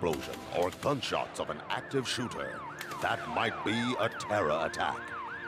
explosion or gunshots of an active shooter, that might be a terror attack.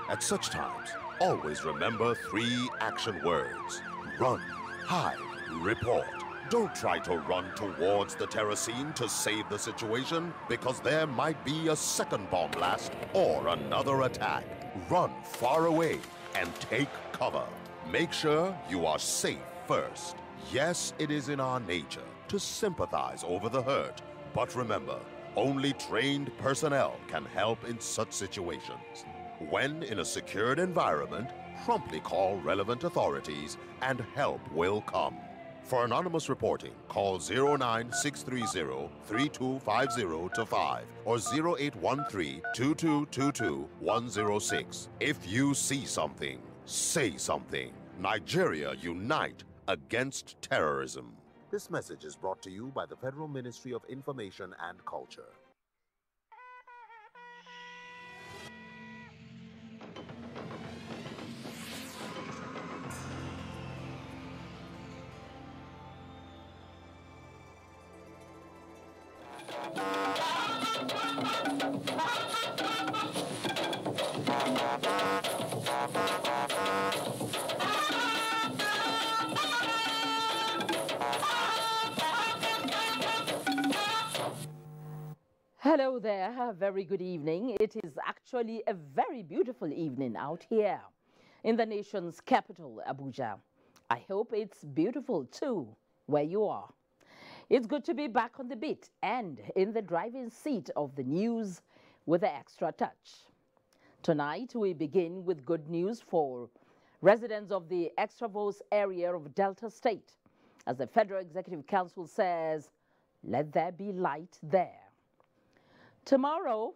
At such times, always remember 3 action words: run, hide, report. Don't try to run towards the terror scene to save the situation, because there might be a second bomb blast or another attack. Run far away and take cover. Make sure you are safe first. Yes, it is in our nature to sympathize over the hurt, but remember, only trained personnel can help in such situations. When in a secured environment, promptly call relevant authorities and help will come. For anonymous reporting, call 09630-3250-5 or 0813-2222-106. If you see something, say something. Nigeria unite against terrorism. This message is brought to you by the Federal Ministry of Information and Culture. Hello there, a very good evening. It is actually a very beautiful evening out here in the nation's capital, Abuja. I hope it's beautiful too, where you are. It's good to be back on the beat and in the driving seat of the news with an extra touch. Tonight, we begin with good news for residents of the extravos area of Delta State, as the Federal Executive Council says, let there be light there. Tomorrow,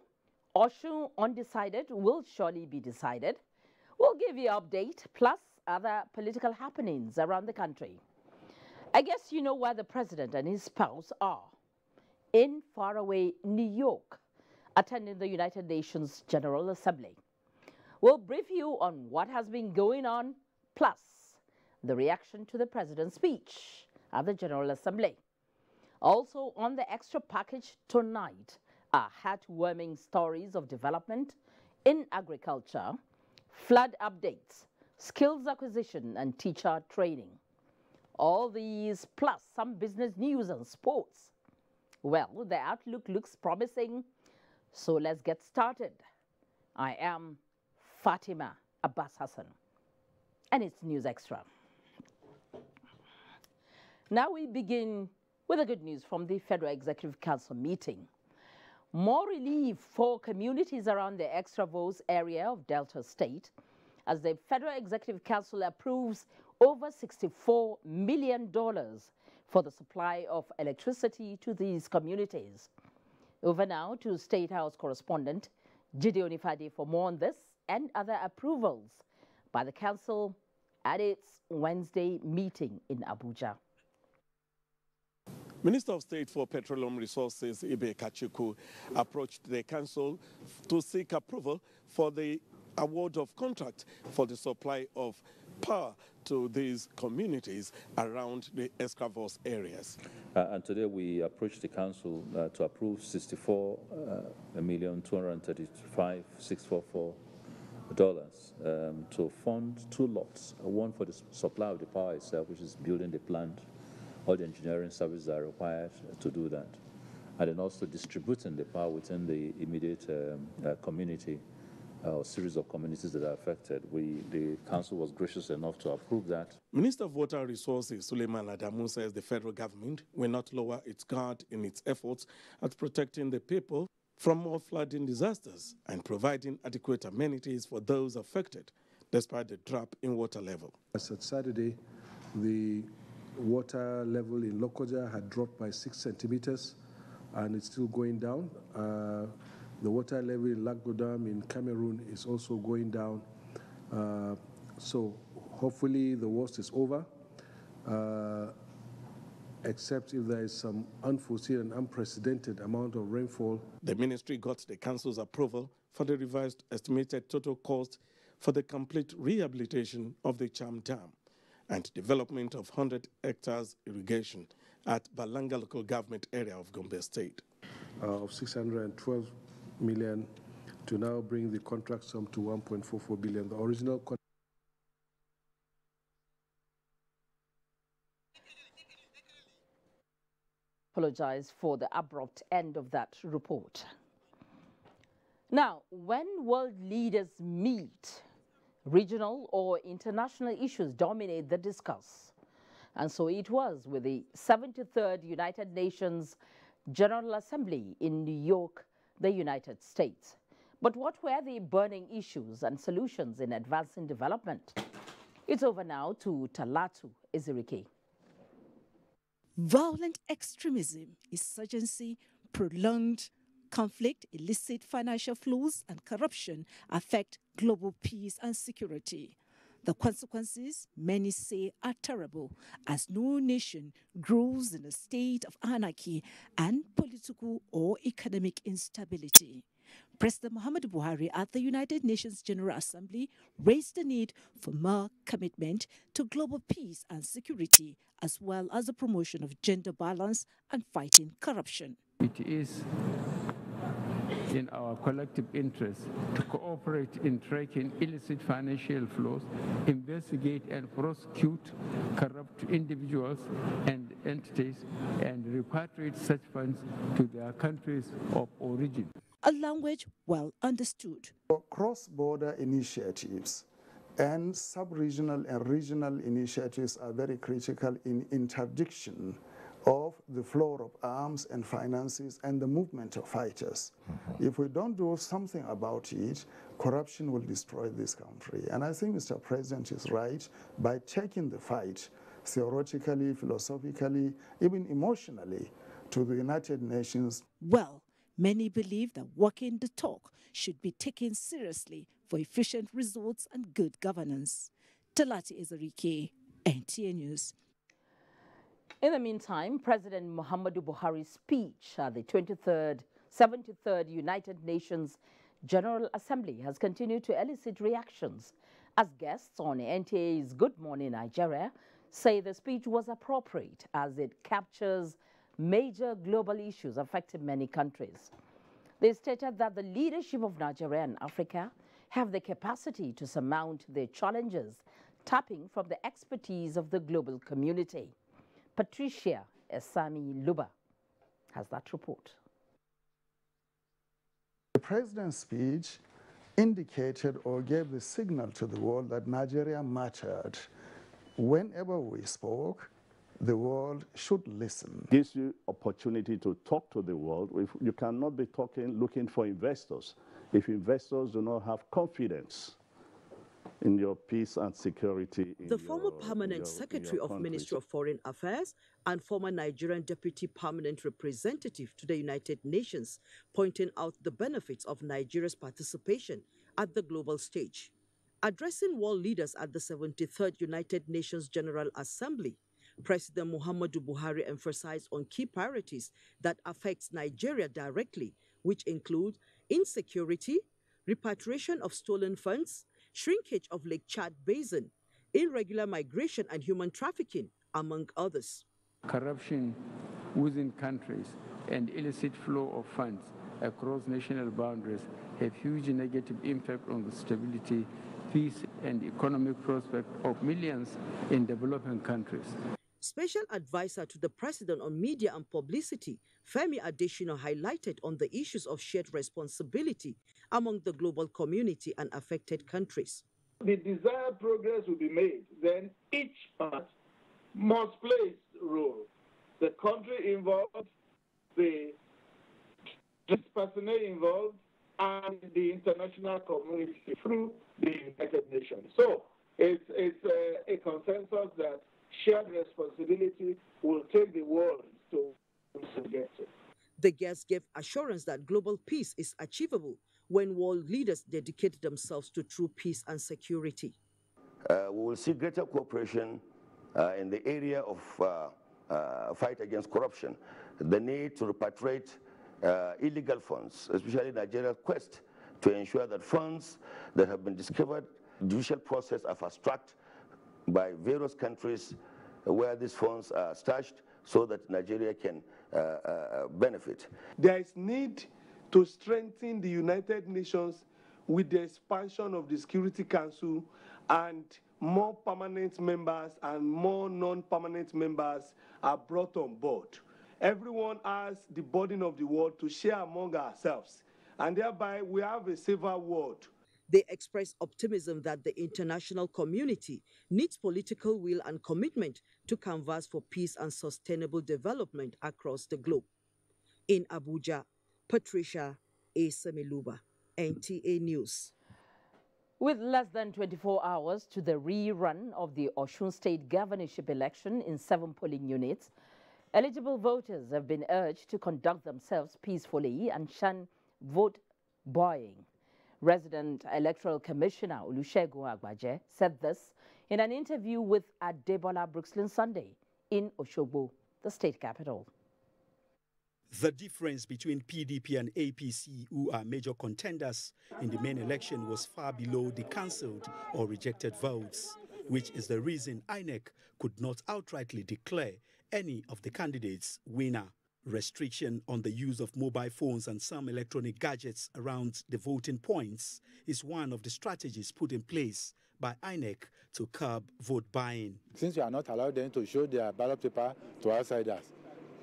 Osun undecided will surely be decided. We'll give you an update, plus other political happenings around the country. I guess you know where the president and his spouse are. In faraway New York, attending the United Nations General Assembly. We'll brief you on what has been going on, plus the reaction to the president's speech at the General Assembly. Also on the extra package tonight are heartwarming stories of development in agriculture, flood updates, skills acquisition and teacher training. All these plus some business news and sports. Well, the outlook looks promising, so let's get started. I am Fatima Abbas Hassan, and it's News Extra. Now we begin with the good news from the Federal Executive Council meeting. More relief for communities around the extravos area of Delta State as the Federal Executive Council approves over $64 million for the supply of electricity to these communities. Over now to State House correspondent Gideon Ifade for more on this and other approvals by the Council at its Wednesday meeting in Abuja. Minister of State for Petroleum Resources, Ibe Kachuku, approached the council to seek approval for the award of contract for the supply of power to these communities around the extravos areas. And today we approached the council to approve $64,235,644 to fund 2 lots, one for the supply of the power itself, which is building the plant, all the engineering services are required to do that, and then also distributing the power within the immediate community or series of communities that are affected. The council was gracious enough to approve that. Minister of Water Resources Suleiman Adamu says the federal government will not lower its guard in its efforts at protecting the people from more flooding disasters and providing adequate amenities for those affected, despite the drop in water level. As at Saturday, the water level in Lokoja had dropped by 6 centimeters, and it's still going down. The water level in Lagodam in Cameroon is also going down. So hopefully the worst is over, except if there is some unforeseen and unprecedented amount of rainfall. The ministry got the council's approval for the revised estimated total cost for the complete rehabilitation of the Cham Dam and development of 100 hectares irrigation at Balanga local government area of Gombe State. of 612 million to now bring the contract sum to 1.44 billion. The original contract apologize for the abrupt end of that report. Now, when world leaders meet, regional or international issues dominate the discourse. And so it was with the 73rd United Nations General Assembly in New York, the United States. But what were the burning issues and solutions in advancing development? It's over now to Talatu Ezirike. Violent extremism, insurgency, prolonged conflict, illicit financial flows, and corruption affect global peace and security. The consequences, many say, are terrible, as no nation grows in a state of anarchy and political or economic instability. President Muhammadu Buhari at the United Nations General Assembly raised the need for more commitment to global peace and security, as well as the promotion of gender balance and fighting corruption. It is in our collective interest to cooperate in tracking illicit financial flows, investigate and prosecute corrupt individuals and entities, and repatriate such funds to their countries of origin. A language well understood. Cross-border initiatives and sub-regional and regional initiatives are very critical in interdiction of the flow of arms and finances and the movement of fighters. If we don't do something about it, corruption will destroy this country. And I think Mr. President is right by taking the fight theoretically, philosophically, even emotionally to the United Nations. Well, many believe that walking the talk should be taken seriously for efficient results and good governance. Talatu Ezirike, NTA News. In the meantime, President Muhammadu Buhari's speech at the 73rd United Nations General Assembly has continued to elicit reactions as guests on NTA's Good Morning Nigeria say the speech was appropriate as it captures major global issues affecting many countries. They stated that the leadership of Nigeria and Africa have the capacity to surmount their challenges, tapping from the expertise of the global community. Patricia Esami Luba has that report. The president's speech indicated or gave the signal to the world that Nigeria mattered. Whenever we spoke, the world should listen. Gives you opportunity to talk to the world. You cannot be looking for investors if investors do not have confidence in your peace and security. The former permanent secretary of Ministry of Foreign Affairs and former Nigerian deputy permanent representative to the United Nations, pointing out the benefits of Nigeria's participation at the global stage. Addressing world leaders at the 73rd United Nations General Assembly, President Muhammadu Buhari emphasized on key priorities that affects Nigeria directly, which include insecurity, repatriation of stolen funds, shrinkage of Lake Chad Basin, irregular migration and human trafficking, among others. Corruption within countries and illicit flow of funds across national boundaries have huge negative impact on the stability, peace, and economic prospect of millions in developing countries. Special advisor to the president on media and publicity, Femi Adesina, highlighted on the issues of shared responsibility among the global community and affected countries. The desired progress will be made, then each part must play its role. The country involved, the personnel involved, and the international community through the United Nations. So it's a consensus that shared responsibility will take the world to get it. The guests gave assurance that global peace is achievable when world leaders dedicate themselves to true peace and security. We will see greater cooperation in the area of fight against corruption, the need to repatriate illegal funds, especially Nigeria's quest to ensure that funds that have been discovered, judicial process are fast-tracked by various countries where these funds are stashed so that Nigeria can benefit. There is need to strengthen the United Nations with the expansion of the Security Council, and more permanent members and more non-permanent members are brought on board. Everyone has the burden of the world to share among ourselves, and thereby we have a safer world. They express optimism that the international community needs political will and commitment to canvass for peace and sustainable development across the globe. In Abuja, Patricia A. Semiluba, NTA News. With less than 24 hours to the rerun of the Osun State governorship election in 7 polling units, eligible voters have been urged to conduct themselves peacefully and shun vote buying. Resident Electoral Commissioner Olusegun Agbaje said this in an interview with Adebola Brooksland Sunday in Osogbo, the state capital. The difference between PDP and APC, who are major contenders in the main election, was far below the cancelled or rejected votes, which is the reason INEC could not outrightly declare any of the candidates winner. Restriction on the use of mobile phones and some electronic gadgets around the voting points is one of the strategies put in place by INEC to curb vote buying. Since we are not allowed them to show their ballot paper to outsiders,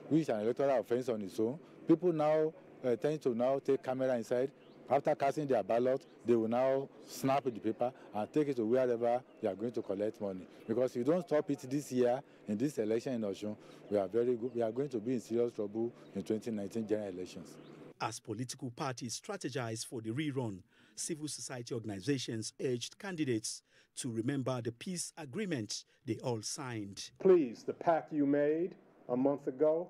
which is an electoral offense on its own, people now tend to now take camera inside. After casting their ballot, they will now snap the paper and take it to wherever they are going to collect money. Because if you don't stop it this year, in this election in Osun, we are going to be in serious trouble in 2019 general elections. As political parties strategize for the rerun, civil society organizations urged candidates to remember the peace agreement they all signed. Please, the pact you made a month ago,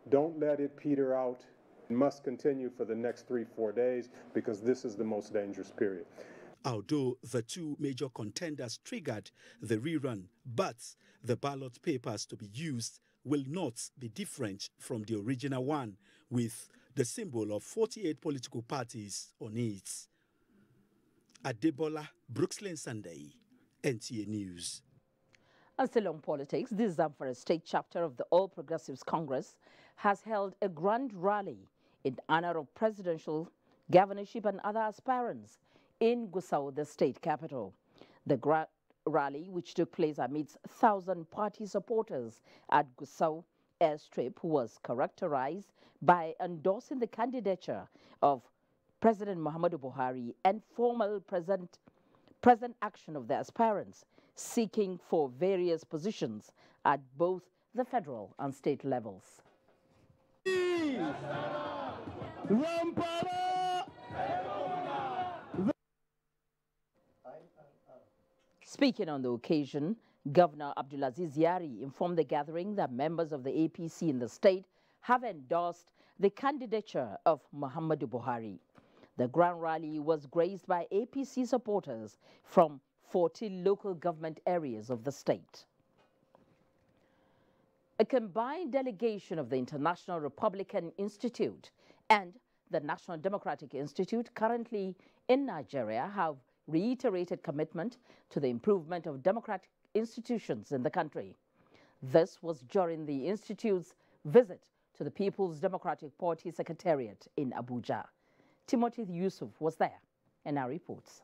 don't let it peter out. It must continue for the next 3-4 days, because this is the most dangerous period. Although the two major contenders triggered the rerun, but the ballot papers to be used will not be different from the original one, with the symbol of 48 political parties on it. Adebola Brooksland Sunday, NTA News. And still on politics, the Zamfara State chapter of the All Progressives Congress has held a grand rally in honor of presidential, governorship and other aspirants in Gusau, the state capital. The rally, which took place amidst 1,000 party supporters at Gusau airstrip, was characterized by endorsing the candidature of President Muhammadu Buhari and formal present action of the aspirants seeking for various positions at both the federal and state levels. Speaking on the occasion, Governor Abdulaziz Yari informed the gathering that members of the APC in the state have endorsed the candidature of Muhammadu Buhari. The grand rally was graced by APC supporters from 40 local government areas of the state. A combined delegation of the International Republican Institute and the National Democratic Institute currently in Nigeria have reiterated commitment to the improvement of democratic institutions in the country. This was during the Institute's visit to the People's Democratic Party Secretariat in Abuja. Timothy Yusuf was there and now reports.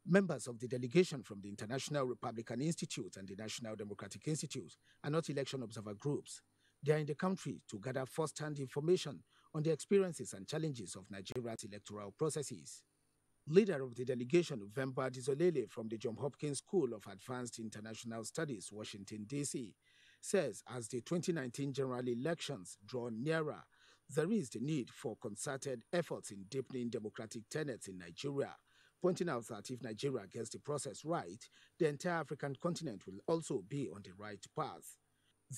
Members of the delegation from the International Republican Institute and the National Democratic Institute are not election observer groups. They are in the country to gather first-hand information on the experiences and challenges of Nigeria's electoral processes. Leader of the delegation, Vemba Dizolele from the Johns Hopkins School of Advanced International Studies, Washington, D.C., says as the 2019 general elections draw nearer, there is the need for concerted efforts in deepening democratic tenets in Nigeria, pointing out that if Nigeria gets the process right, the entire African continent will also be on the right path.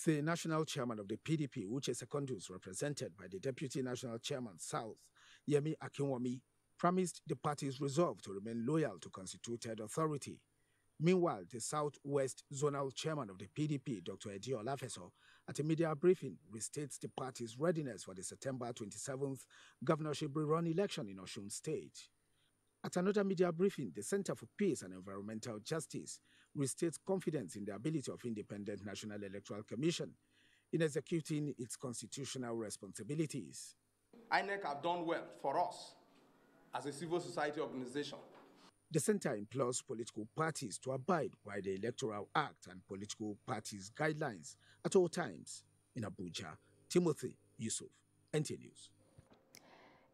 The national chairman of the PDP, Uche Secondus, represented by the deputy national chairman South, Yemi Akinwumi, promised the party's resolve to remain loyal to constituted authority. Meanwhile, the Southwest Zonal Chairman of the PDP, Dr. Edi Olafeso, at a media briefing, restates the party's readiness for the September 27th governorship rerun election in Osun State. At another media briefing, the Center for Peace and Environmental Justice restates confidence in the ability of Independent National Electoral Commission in executing its constitutional responsibilities. INEC have done well for us as a civil society organization. The center implores political parties to abide by the Electoral Act and political parties' guidelines at all times. In Abuja, Timothy Yusuf, NTA News.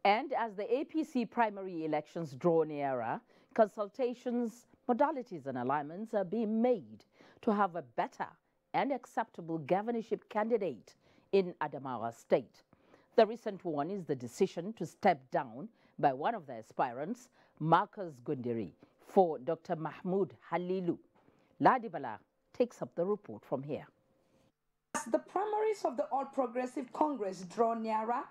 And as the APC primary elections draw nearer, consultations, modalities and alignments are being made to have a better and acceptable governorship candidate in Adamawa State. The recent one is the decision to step down by one of the aspirants, Marcus Gundiri, for Dr. Mahmoud Halilu. Ladibala takes up the report from here. As the primaries of the All Progressive Congress draw nearer,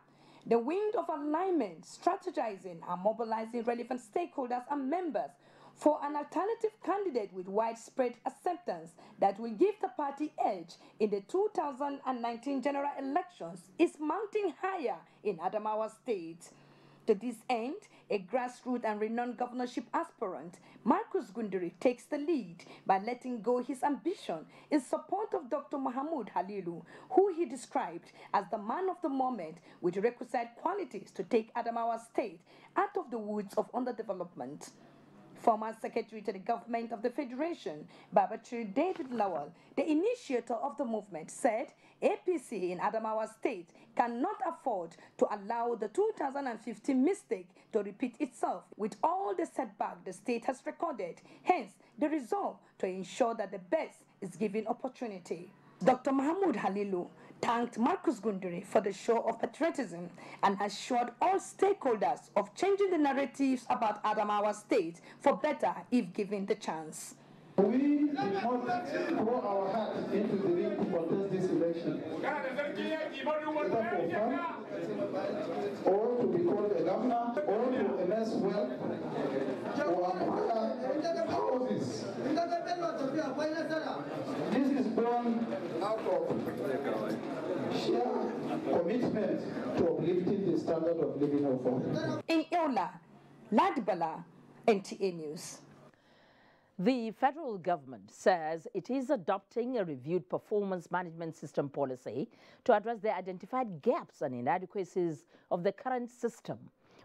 the wind of alignment, strategizing and mobilizing relevant stakeholders and members for an alternative candidate with widespread acceptance that will give the party edge in the 2019 general elections is mounting higher in Adamawa State. To this end, a grassroots and renowned governorship aspirant, Marcus Gundiri, takes the lead by letting go his ambition in support of Dr. Mahmoud Halilu, who he described as the man of the moment with requisite qualities to take Adamawa State out of the woods of underdevelopment. Former Secretary to the Government of the Federation, Babachir David Lawal, the initiator of the movement, said APC in Adamawa State cannot afford to allow the 2015 mistake to repeat itself with all the setback the state has recorded, hence the resolve to ensure that the best is given opportunity. Dr. Mahmoud Halilu thanked Marcus Gundiri for the show of patriotism and assured all stakeholders of changing the narratives about Adamawa State for better if given the chance. We did not throw our hearts into the ring to contest this election, or to be called a governor, or to amass wealth, or acquire houses. This is born out of sheer commitment to uplifting the standard of living of all. In Yola, Ladibala, NTA News. The federal government says it is adopting a reviewed performance management system policy to address the identified gaps and inadequacies of the current system,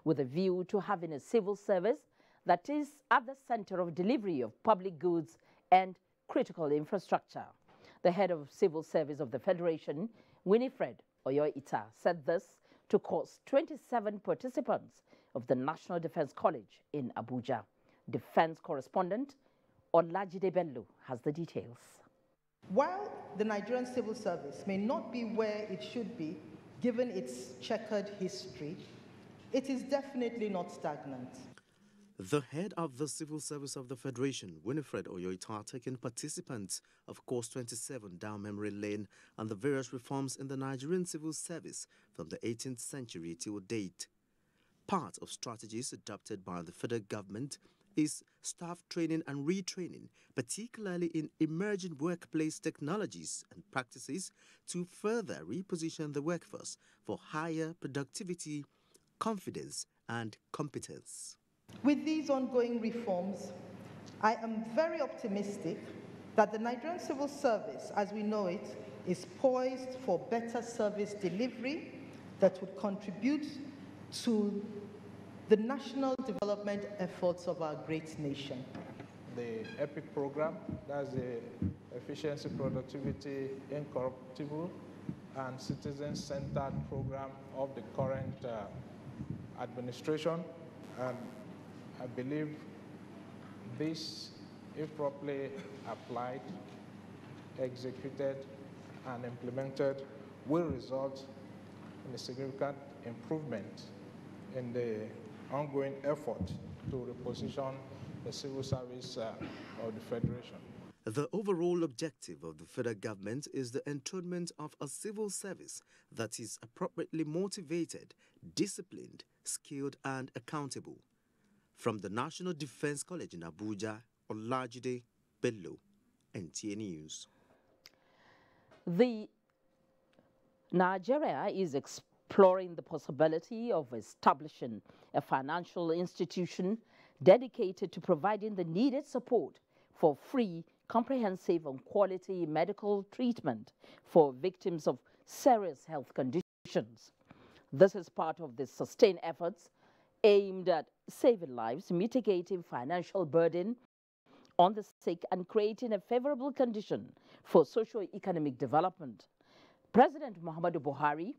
with a view to having a civil service that is at the center of delivery of public goods and critical infrastructure. The head of civil service of the Federation, Winifred Oyoita, said this to course 27 participants of the National Defense College in Abuja. Defense correspondent Olajide Bello has the details. While the Nigerian civil service may not be where it should be, given its checkered history, it is definitely not stagnant. The head of the Civil Service of the Federation, Winifred Oyoita, taking participants of Course 27 down memory lane and the various reforms in the Nigerian civil service from the 18th century till date. Part of strategies adopted by the federal government is staff training and retraining, particularly in emerging workplace technologies and practices to further reposition the workforce for higher productivity, confidence and competence. With these ongoing reforms, I am very optimistic that the Nigerian civil service, as we know it, is poised for better service delivery that would contribute to the national development efforts of our great nation. The EPIC program, that's the Efficiency, Productivity, Incorruptible, and Citizen-Centered program of the current administration. And I believe this, if properly applied, executed, and implemented, will result in a significant improvement in the ongoing effort to reposition the civil service of the Federation. The overall objective of the federal government is the enthronement of a civil service that is appropriately motivated, disciplined, skilled and accountable. From the National Defense College in Abuja, Olajide Bello, NTA News. Nigeria is exploring the possibility of establishing a financial institution dedicated to providing the needed support for free, comprehensive and quality medical treatment for victims of serious health conditions. This is part of the sustained efforts aimed at saving lives, mitigating financial burden on the sick, and creating a favorable condition for socio-economic development. President Muhammadu Buhari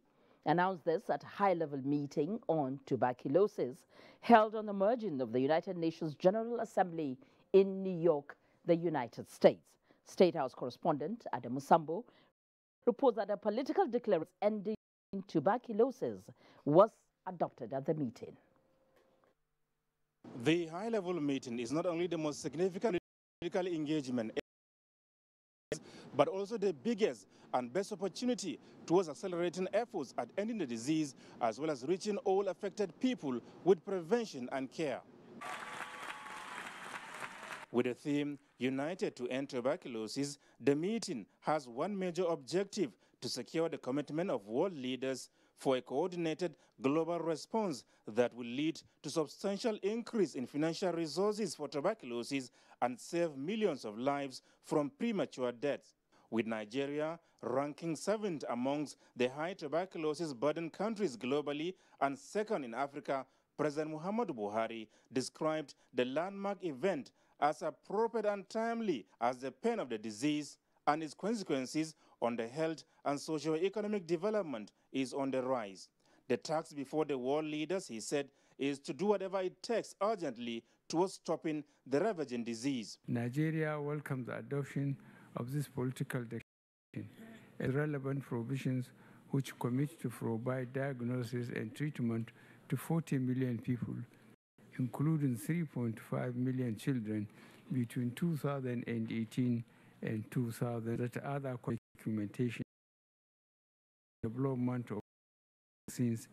announced this at a high-level meeting on tuberculosis held on the margin of the United Nations General Assembly in New York, the United States. State House correspondent Adamawa reports that a political declaration ending tuberculosis was adopted at the meeting. The high-level meeting is not only the most significant political engagement, but also the biggest and best opportunity towards accelerating efforts at ending the disease, as well as reaching all affected people with prevention and care. With the theme, United to End Tuberculosis, the meeting has one major objective: to secure the commitment of world leaders for a coordinated global response that will lead to substantial increase in financial resources for tuberculosis and save millions of lives from premature deaths. With Nigeria ranking 7th amongst the high tuberculosis burdened countries globally and 2nd in Africa, President Muhammadu Buhari described the landmark event as appropriate and timely as the pain of the disease and its consequences on the health and socio-economic development is on the rise. The task before the world leaders, he said, is to do whatever it takes urgently towards stopping the ravaging disease. Nigeria welcomes the adoption of this political declaration as relevant provisions which commit to provide diagnosis and treatment to 40 million people, including 3.5 million children between 2018 and 2000, that other documentation development of vaccines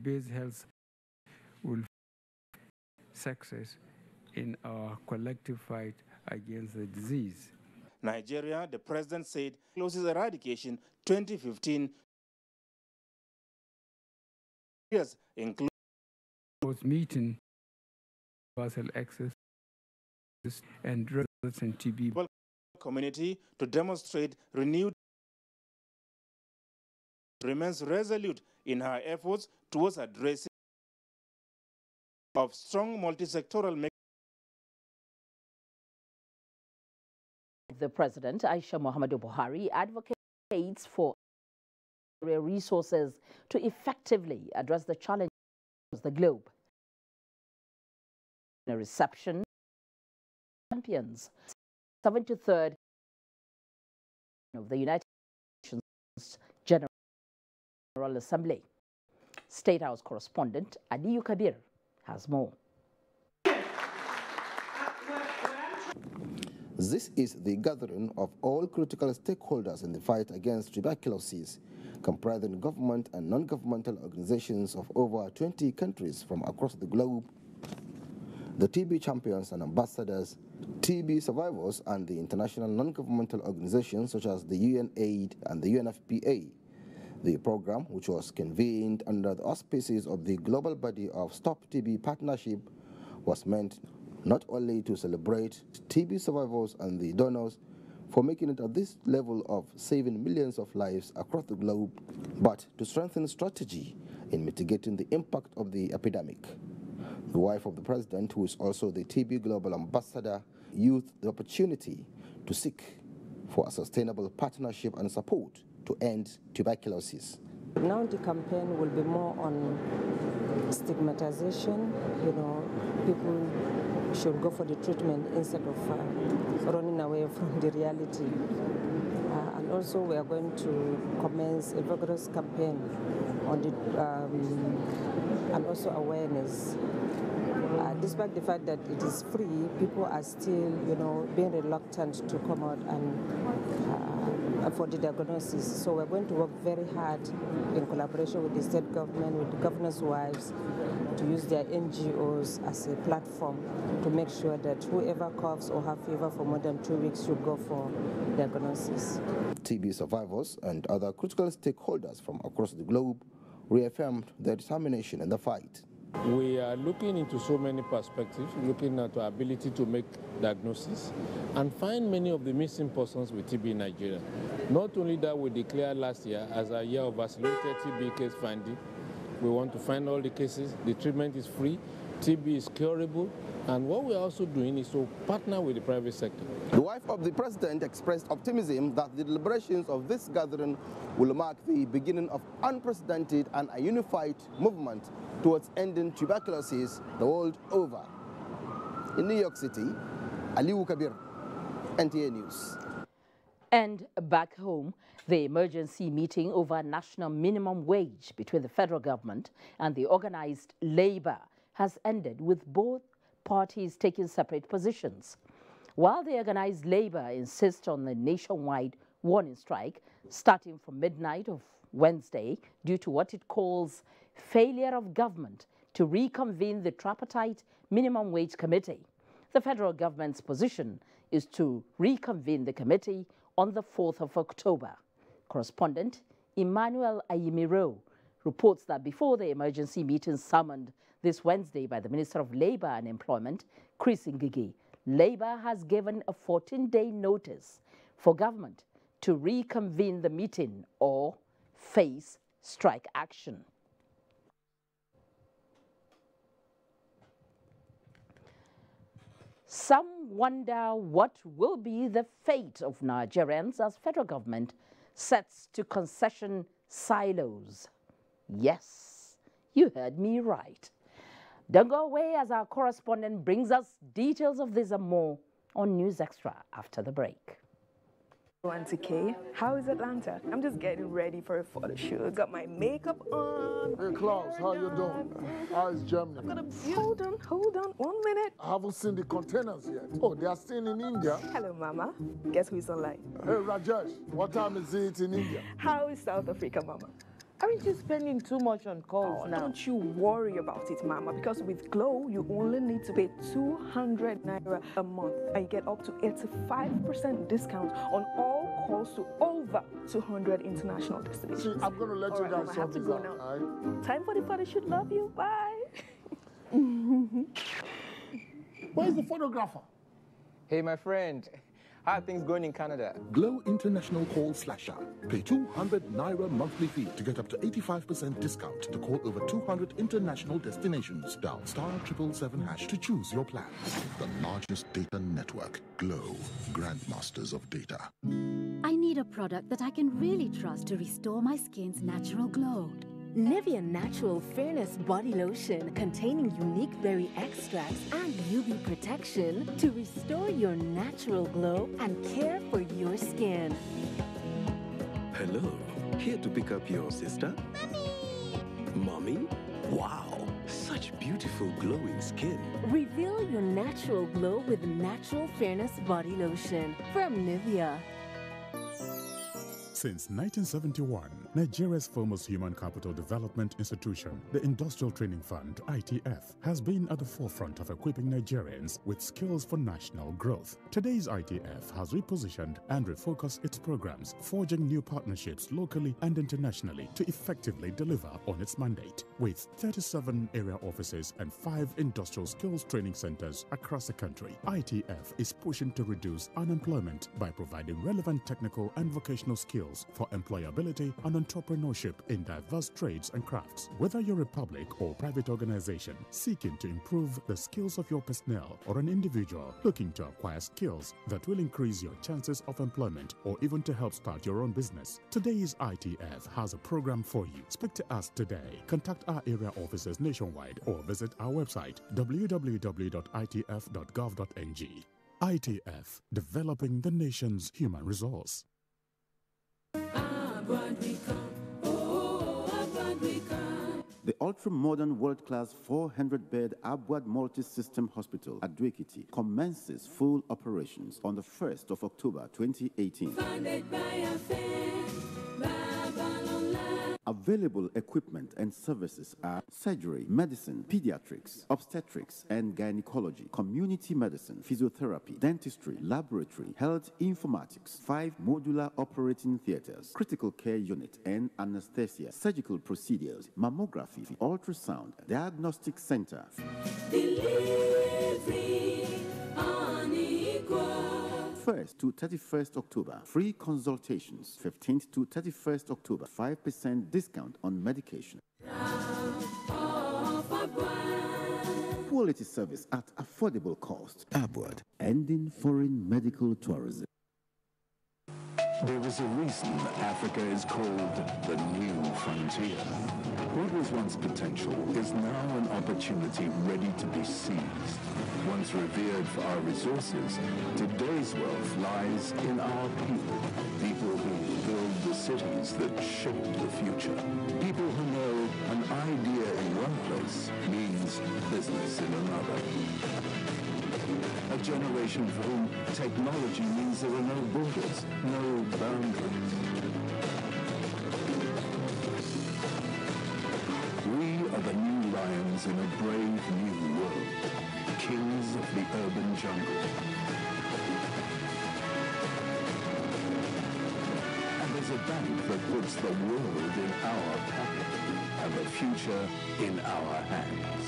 based health will success in our collective fight against the disease. Nigeria, the president said, closes eradication 2015 years, including meeting universal access and drugs and TB community to demonstrate renewed remains resolute in her efforts towards addressing of strong multi-sectoral. The President, Aisha Muhammadu Buhari, advocates for resources to effectively address the challenges of the globe. A reception champions 73rd of the United Nations General Assembly. State House correspondent Aliyu Kabir has more. This is the gathering of all critical stakeholders in the fight against tuberculosis, comprising government and non-governmental organizations of over 20 countries from across the globe. The TB champions and ambassadors, TB survivors, and the international non-governmental organizations such as the UNAID and the UNFPA. The program, which was convened under the auspices of the global body of Stop TB Partnership, was meant not only to celebrate TB survivors and the donors for making it at this level of saving millions of lives across the globe, but to strengthen strategy in mitigating the impact of the epidemic. The wife of the president, who is also the TB Global Ambassador, used the opportunity to seek for a sustainable partnership and support to end tuberculosis. Now the campaign will be more on stigmatization. People should go for the treatment instead of running away from the reality. And also we are going to commence a vigorous campaign on the, and also awareness. Despite the fact that it is free, people are still, being reluctant to come out and for the diagnosis. So we're going to work very hard in collaboration with the state government, with the governors' wives, to use their NGOs as a platform to make sure that whoever coughs or have fever for more than 2 weeks should go for diagnosis. TB survivors and other critical stakeholders from across the globe reaffirmed their determination in the fight. We are looking into so many perspectives, looking at our ability to make diagnosis and find many of the missing persons with TB in Nigeria. Not only that, we declared last year as a year of accelerated TB case finding. We want to find all the cases. The treatment is free. TB is curable. And what we're also doing is to partner with the private sector. The wife of the president expressed optimism that the deliberations of this gathering will mark the beginning of unprecedented and a unified movement towards ending tuberculosis the world over. In New York City, Aliu Kabir, NTA News. And back home, the emergency meeting over national minimum wage between the federal government and the organized labor has ended with both parties taking separate positions. While the organized labor insists on a nationwide warning strike starting from midnight of Wednesday due to what it calls failure of government to reconvene the tripartite minimum wage committee, the federal government's position is to reconvene the committee on the 4th of October. Correspondent Emmanuel Ayimiro reports that before the emergency meeting summoned this Wednesday by the Minister of Labour and Employment, Chris Ngigi, Labour has given a 14-day notice for government to reconvene the meeting or face strike action. Some wonder what will be the fate of Nigerians as federal government sets to concession silos. Yes, you heard me right. Don't go away as our correspondent brings us details of this and more on News Extra after the break. Auntie K, how is Atlanta? I'm just getting ready for a photo shoot. Got my makeup on. Hey Klaus, how you doing? How is Germany? Hold on, 1 minute. I haven't seen the containers yet. Oh, they are still in India? Hello, Mama. Guess who's online? Hey Rajesh, what time is it in India? How is South Africa, Mama? Aren't you spending too much on calls now? Don't you worry about it, Mama, because with Glow, you only need to pay 200 Naira a month and you get up to 85% discount on all calls to over 200 international destinations. See, I'm going to let you right, guys Mama, sort this out, now. all right? Time for the photo shoot. Love you. Bye. Where's the photographer? Hey, my friend. How are things going in Canada? Glow International Call Slasher. Pay 200 Naira monthly fee to get up to 85% discount to call over 200 international destinations. Dial *777# to choose your plan. The largest data network. Glow. Grandmasters of data. I need a product that I can really trust to restore my skin's natural glow. Nivea Natural Fairness Body Lotion containing unique berry extracts and UV protection to restore your natural glow and care for your skin. Hello, here to pick up your sister? Mommy? Wow, such beautiful glowing skin. Reveal your natural glow with Natural Fairness Body Lotion from Nivea. Since 1971, Nigeria's foremost human capital development institution, the Industrial Training Fund, ITF, has been at the forefront of equipping Nigerians with skills for national growth. Today's ITF has repositioned and refocused its programs, forging new partnerships locally and internationally to effectively deliver on its mandate. With 37 area offices and 5 industrial skills training centers across the country, ITF is pushing to reduce unemployment by providing relevant technical and vocational skills for employability and entrepreneurship in diverse trades and crafts. Whether you're a public or private organization seeking to improve the skills of your personnel or an individual looking to acquire skills that will increase your chances of employment or even to help start your own business, today's ITF has a program for you. Speak to us today. Contact our area offices nationwide or visit our website www.itf.gov.ng. ITF, developing the nation's human resource. The ultra-modern world-class 400-bed Abuja multi-system hospital at Beekeeping commences full operations on the 1st of October 2018. Available equipment and services are surgery, medicine, pediatrics, obstetrics and gynecology, community medicine, physiotherapy, dentistry, laboratory, health informatics, 5 modular operating theaters, critical care unit and anesthesia, surgical procedures, mammography, ultrasound, diagnostic center. Delivery unequal. 1st to 31st October, free consultations. 15th to 31st October, 5% discount on medication. Quality service at affordable cost. Upward. Ending foreign medical tourism. There is a reason Africa is called the new frontier. What was once potential is now an opportunity ready to be seized. Once revered for our resources, today's wealth lies in our people. People who build the cities that shape the future. People who know an idea in one place means business in another. A generation for whom technology means there are no borders, no boundaries. We are the new lions in a brave new world, kings of the urban jungle. And there's a bank that puts the world in our pocket and the future in our hands.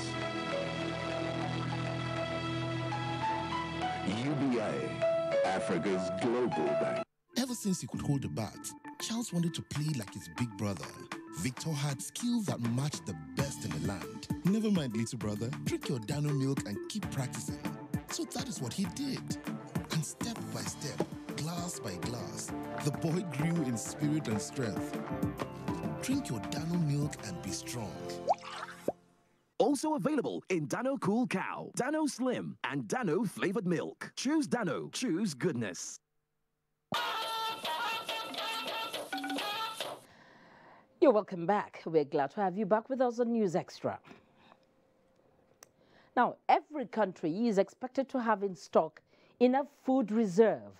UBA, Africa's global bank. Ever since he could hold a bat, Charles wanted to play like his big brother. Victor had skills that matched the best in the land. Never mind, little brother, drink your Dano milk and keep practicing. So that is what he did. And step by step, glass by glass, the boy grew in spirit and strength. Drink your Dano milk and be strong. Also available in Dano Cool Cow, Dano Slim, and Dano Flavored Milk. Choose Dano. Choose goodness. You're welcome back. We're glad to have you back with us on News Extra. Now, every country is expected to have in stock enough food reserve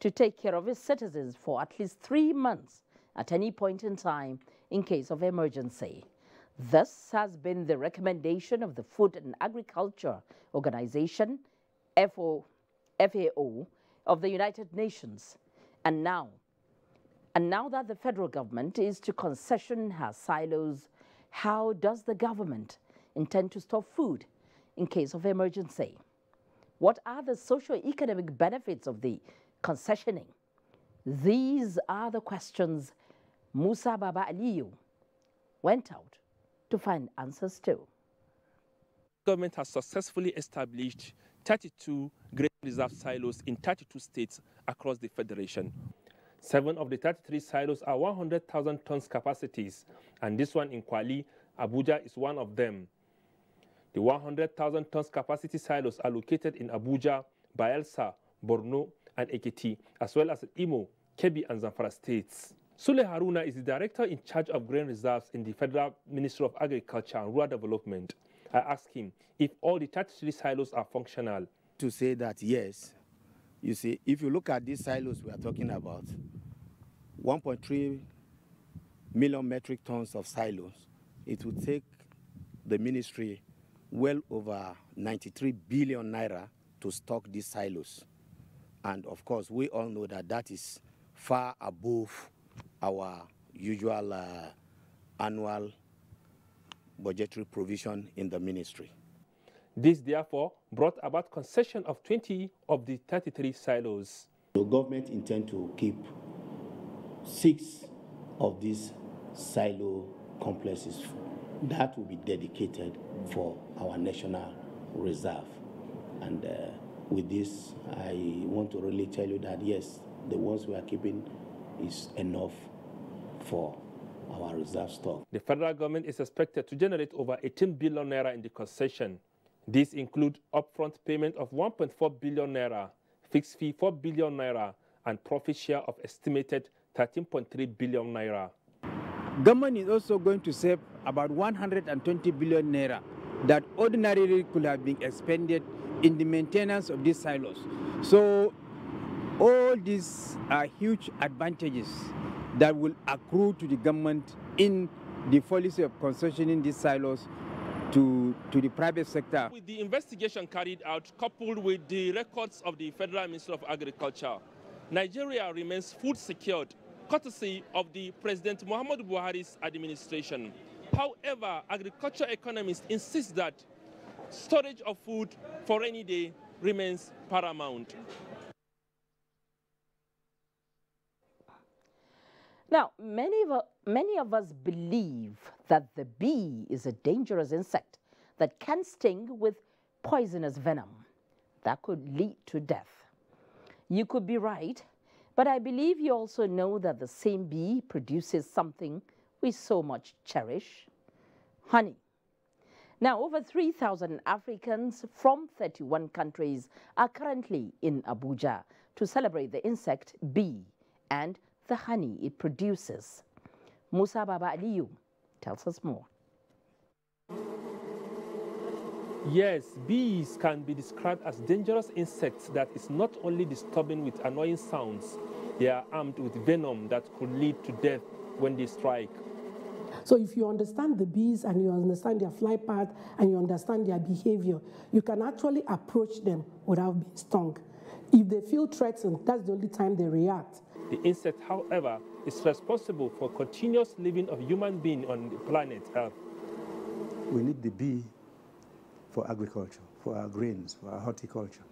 to take care of its citizens for at least 3 months at any point in time in case of emergency. This has been the recommendation of the Food and Agriculture Organization, FAO, of the United Nations. And now that the federal government is to concession her silos, how does the government intend to store food in case of emergency? What are the socio-economic benefits of the concessioning? These are the questions Musa Baba Aliyu went out to find answers to. The government has successfully established 32 grain reserve silos in 32 states across the federation. 7 of the 33 silos are 100,000 tons capacities, and this one in Kwali, Abuja, is one of them. The 100,000 tons capacity silos are located in Abuja, Bayelsa, Borno, and Ekiti, as well as Imo, Kebbi, and Zamfara states. Sule Haruna is the director in charge of grain reserves in the Federal Ministry of Agriculture and Rural Development. I asked him if all the 33 silos are functional. To say that yes, you see, if you look at these silos we are talking about, 1.3 million metric tons of silos, it would take the ministry well over 93 billion naira to stock these silos. And of course, we all know that that is far above our usual annual budgetary provision in the ministry. This therefore brought about concession of 20 of the 33 silos. The government intends to keep 6 of these silo complexes that will be dedicated for our national reserve. And with this, I want to really tell you that yes, the ones we are keeping is enough for our reserve stock. The federal government is expected to generate over 18 billion naira in the concession. These include upfront payment of 1.4 billion naira, fixed fee 4 billion naira, and profit share of estimated 13.3 billion naira. Government is also going to save about 120 billion naira that ordinarily could have been expended in the maintenance of these silos. So all these are huge advantages that will accrue to the government in the policy of concessioning these silos to the private sector. With the investigation carried out, coupled with the records of the Federal Ministry of Agriculture, Nigeria remains food secured, courtesy of the President Muhammadu Buhari's administration. However, agriculture economists insist that storage of food for rainy day remains paramount. Now, many of us believe that the bee is a dangerous insect that can sting with poisonous venom that could lead to death. You could be right, but I believe you also know that the same bee produces something we so much cherish: honey. Now, over 3,000 Africans from 31 countries are currently in Abuja to celebrate the insect bee and the honey it produces. Musa Baba Aliyu tells us more. Yes, bees can be described as dangerous insects that is not only disturbing with annoying sounds, they are armed with venom that could lead to death when they strike. So if you understand the bees and you understand their flight path and you understand their behavior, you can actually approach them without being stung. If they feel threatened, that's the only time they react. The insect, however, is responsible for continuous living of human beings on the planet Earth. We need the bee for agriculture, for our grains, for our horticulture.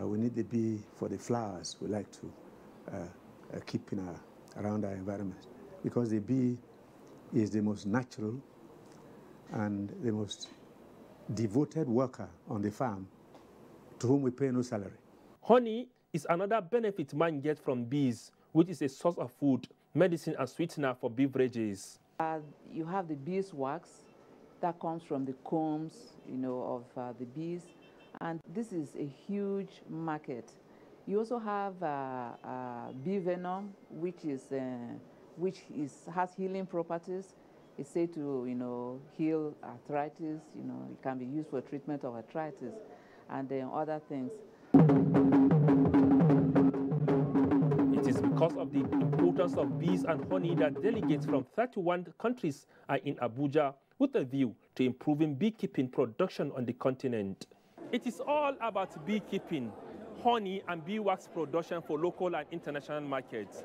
We need the bee for the flowers we like to keep around our environment, because the bee is the most natural and the most devoted worker on the farm to whom we pay no salary. Honey is another benefit man gets from bees, which is a source of food, medicine, and sweetener for beverages. You have the beeswax that comes from the combs, of the bees, and this is a huge market. You also have bee venom, which has healing properties. It's said to, heal arthritis. It can be used for treatment of arthritis, and then other things. It is because of the importance of bees and honey that delegates from 31 countries are in Abuja with a view to improving beekeeping production on the continent. It is all about beekeeping, honey and beeswax production for local and international markets.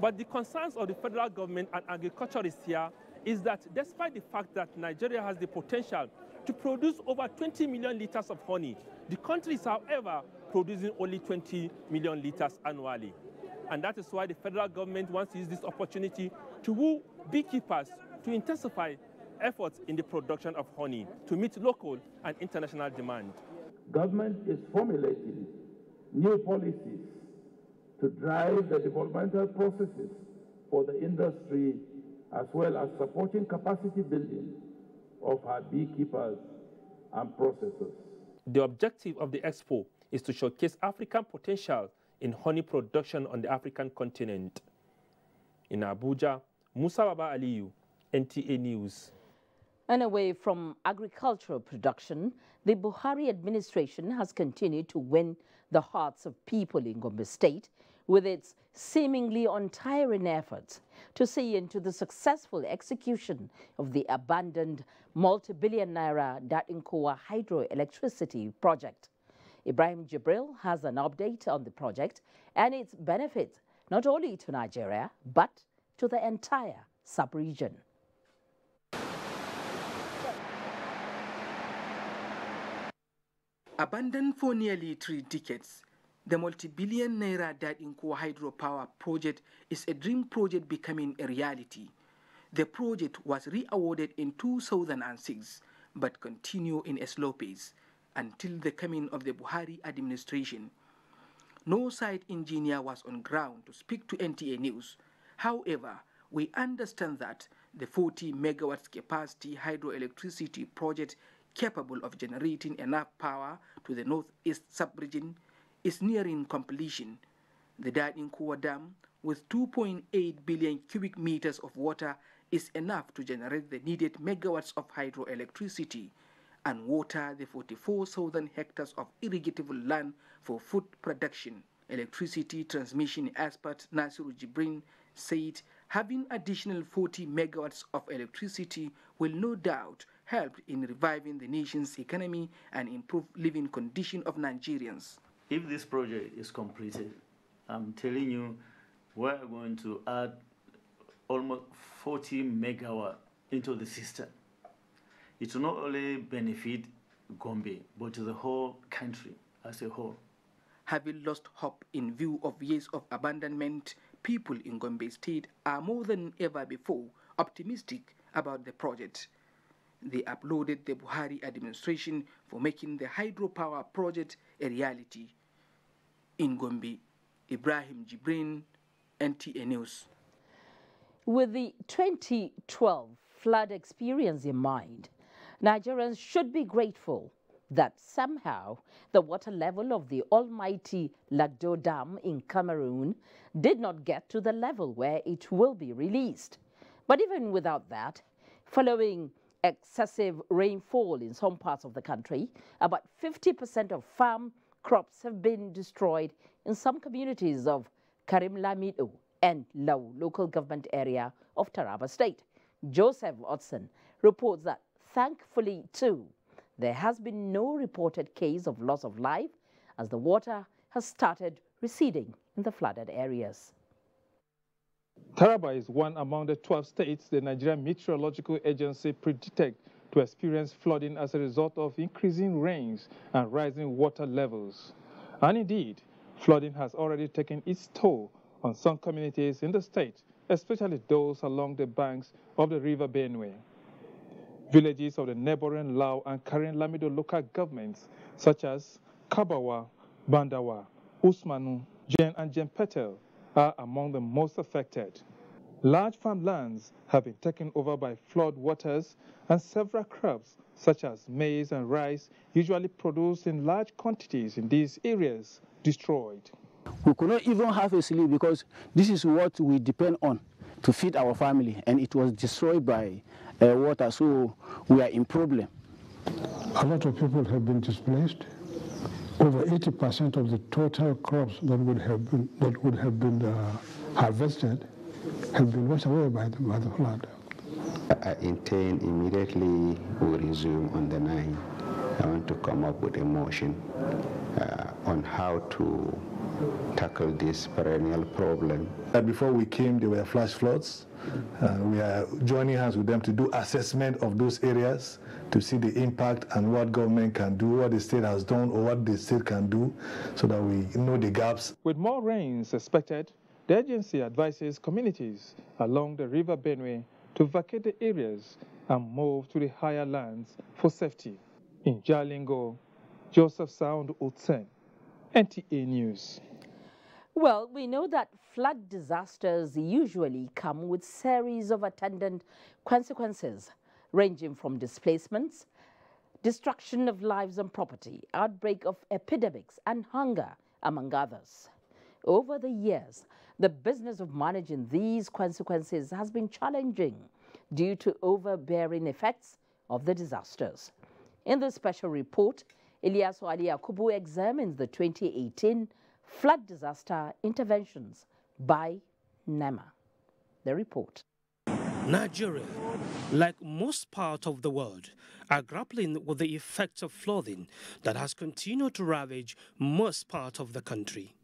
But the concerns of the federal government and agriculturists here is that despite the fact that Nigeria has the potential to produce over 20 million liters of honey, the country is, however, producing only 20 million liters annually. And that is why the federal government wants to use this opportunity to woo beekeepers to intensify efforts in the production of honey to meet local and international demand. Government is formulating new policies to drive the developmental processes for the industry, as well as supporting capacity building of our beekeepers and processors. The objective of the expo is to showcase African potential in honey production on the African continent. In Abuja, Musa Baba Aliyu, NTA News. And away from agricultural production, the Buhari administration has continued to win the hearts of people in Gombe State with its seemingly untiring efforts to see into the successful execution of the abandoned multi-billion naira Dadin Kowa hydroelectricity project. Ibrahim Jibril has an update on the project and its benefits not only to Nigeria, but to the entire sub-region. Abandoned for nearly 3 decades, the multi-billion naira Dadin Kowa hydropower project is a dream project becoming a reality. The project was re-awarded in 2006, but continued in a slow pace until the coming of the Buhari administration. No site engineer was on ground to speak to NTA News. However, we understand that the 40 megawatts capacity hydroelectricity project capable of generating enough power to the northeast sub-region is nearing completion. The Dadin Kowa Dam, with 2.8 billion cubic meters of water, is enough to generate the needed megawatts of hydroelectricity and water the 44,000 hectares of irrigatable land for food production. Electricity transmission expert Nasiru Jibrin said Having additional 40 megawatts of electricity will no doubt help in reviving the nation's economy and improve living conditions of Nigerians. If this project is completed, I'm telling you, we're going to add almost 40 megawatts into the system. It will not only benefit Gombe, but to the whole country as a whole. Having lost hope in view of years of abandonment, people in Gombe State are more than ever before optimistic about the project. They applauded the Buhari administration for making the hydropower project a reality. In Gombe, Ibrahim Jibrin, NTA News. With the 2012 flood experience in mind, Nigerians should be grateful that somehow the water level of the almighty Lagdo Dam in Cameroon did not get to the level where it will be released. But even without that, following excessive rainfall in some parts of the country, about 50% of farm crops have been destroyed in some communities of Karim Lamido and Lau local government area of Taraba State. Joseph Osun reports that thankfully too, there has been no reported case of loss of life as the water has started receding in the flooded areas. Taraba is one among the 12 states the Nigerian Meteorological Agency predicted to experience flooding as a result of increasing rains and rising water levels. And indeed, flooding has already taken its toll on some communities in the state, especially those along the banks of the River Benue. Villages of the neighboring Lau and Karin Lamido local governments, such as Kabawa, Bandawa, Usmanu, Jen and Jempetel, are among the most affected. Large farmlands have been taken over by flood waters, and several crops, such as maize and rice, usually produced in large quantities in these areas, destroyed. We could not even have a sleep because this is what we depend on to feed our family, and it was destroyed by water, so we are in problem. A lot of people have been displaced. Over 80% of the total crops that would have been harvested have been washed away by the flood. I intend immediately we resume on the 9th. I want to come up with a motion on how to tackle this perennial problem. Before we came, there were flash floods. We are joining hands with them to do assessment of those areas to see the impact and what government can do, what the state has done, or what the state can do, so that we know the gaps. With more rains expected, the agency advises communities along the River Benue to vacate the areas and move to the higher lands for safety. In Jalingo, Joseph Sound Utsen, NTA News. Well, we know that flood disasters usually come with series of attendant consequences, ranging from displacements, destruction of lives and property, outbreak of epidemics and hunger, among others. Over the years, the business of managing these consequences has been challenging due to overbearing effects of the disasters. In the special report, Ilyasu Ali Yakubu examines the 2018 flood disaster interventions by NEMA. The report. Nigeria, like most parts of the world, are grappling with the effects of flooding that has continued to ravage most parts of the country.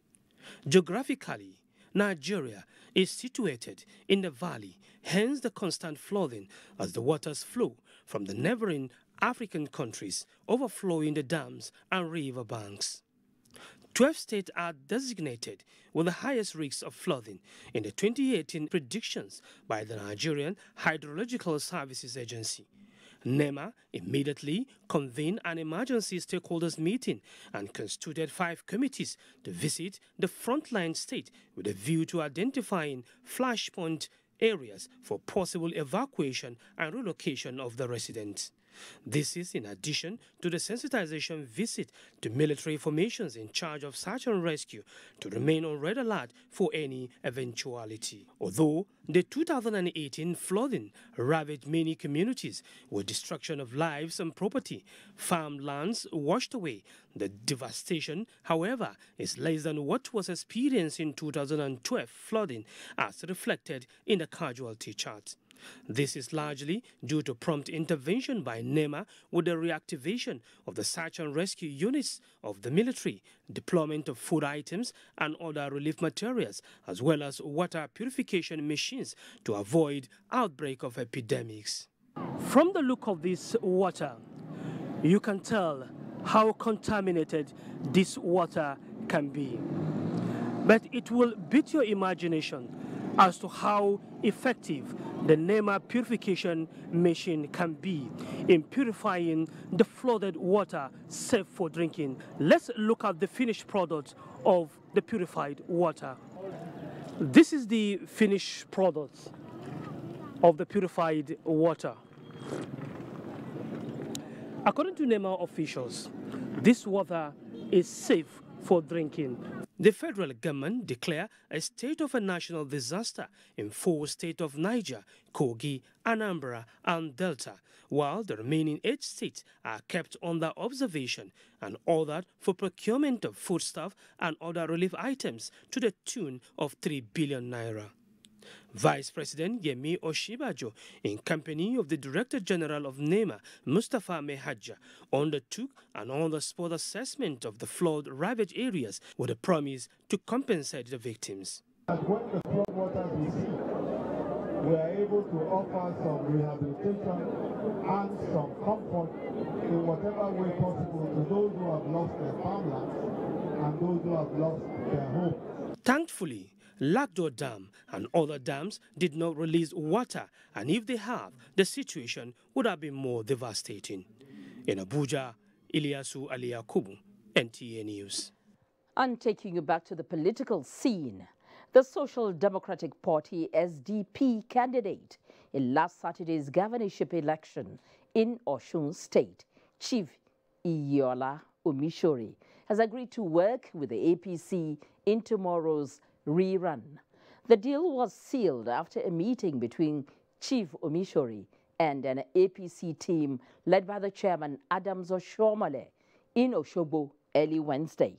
Geographically, Nigeria is situated in the valley, hence the constant flooding as the waters flow from the neighboring African countries, overflowing the dams and river banks. 12 states are designated with the highest risks of flooding in the 2018 predictions by the Nigerian Hydrological Services Agency. NEMA immediately convened an emergency stakeholders meeting and constituted 5 committees to visit the frontline state with a view to identifying flashpoint areas for possible evacuation and relocation of the residents. This is in addition to the sensitization visit to military formations in charge of search and rescue to remain on red alert for any eventuality. Although the 2018 flooding ravaged many communities with destruction of lives and property, farmlands washed away, the devastation, however, is less than what was experienced in 2012 flooding as reflected in the the casualty chart. This is largely due to prompt intervention by NEMA with the reactivation of the search and rescue units of the military, deployment of food items and other relief materials, as well as water purification machines to avoid outbreak of epidemics. From the look of this water, you can tell how contaminated this water can be. But it will beat your imagination as to how effective the NEMA purification machine can be in purifying the flooded water safe for drinking. Let's look at the finished product of the purified water. This is the finished product of the purified water. According to NEMA officials, this water is safe for drinking. The federal government declared a state of a national disaster in 4 states of Niger, Kogi, Anambra, and Delta, while the remaining 8 states are kept under observation and ordered for procurement of foodstuff and other relief items to the tune of 3 billion naira. Vice President Yemi Oshibajo, in company of the Director General of NEMA, Mustafa Mehaja, undertook an on-the-spot assessment of the flood-ravaged areas with a promise to compensate the victims. When the flood waters recede, we are able to offer some rehabilitation and some comfort in whatever way possible to those who have lost their farmlands and those who have lost their homes. Thankfully, Lagdo Dam and other dams did not release water, and if they have, the situation would have been more devastating. In Abuja, Ilyasu Aliyakubu, NTA News. And taking you back to the political scene, the Social Democratic Party SDP candidate in last Saturday's governorship election in Osun State, Chief Iyola Omishore, has agreed to work with the APC in tomorrow's rerun. The deal was sealed after a meeting between Chief Omishore and an APC team led by the chairman Adams Oshomale in Oshobo early Wednesday.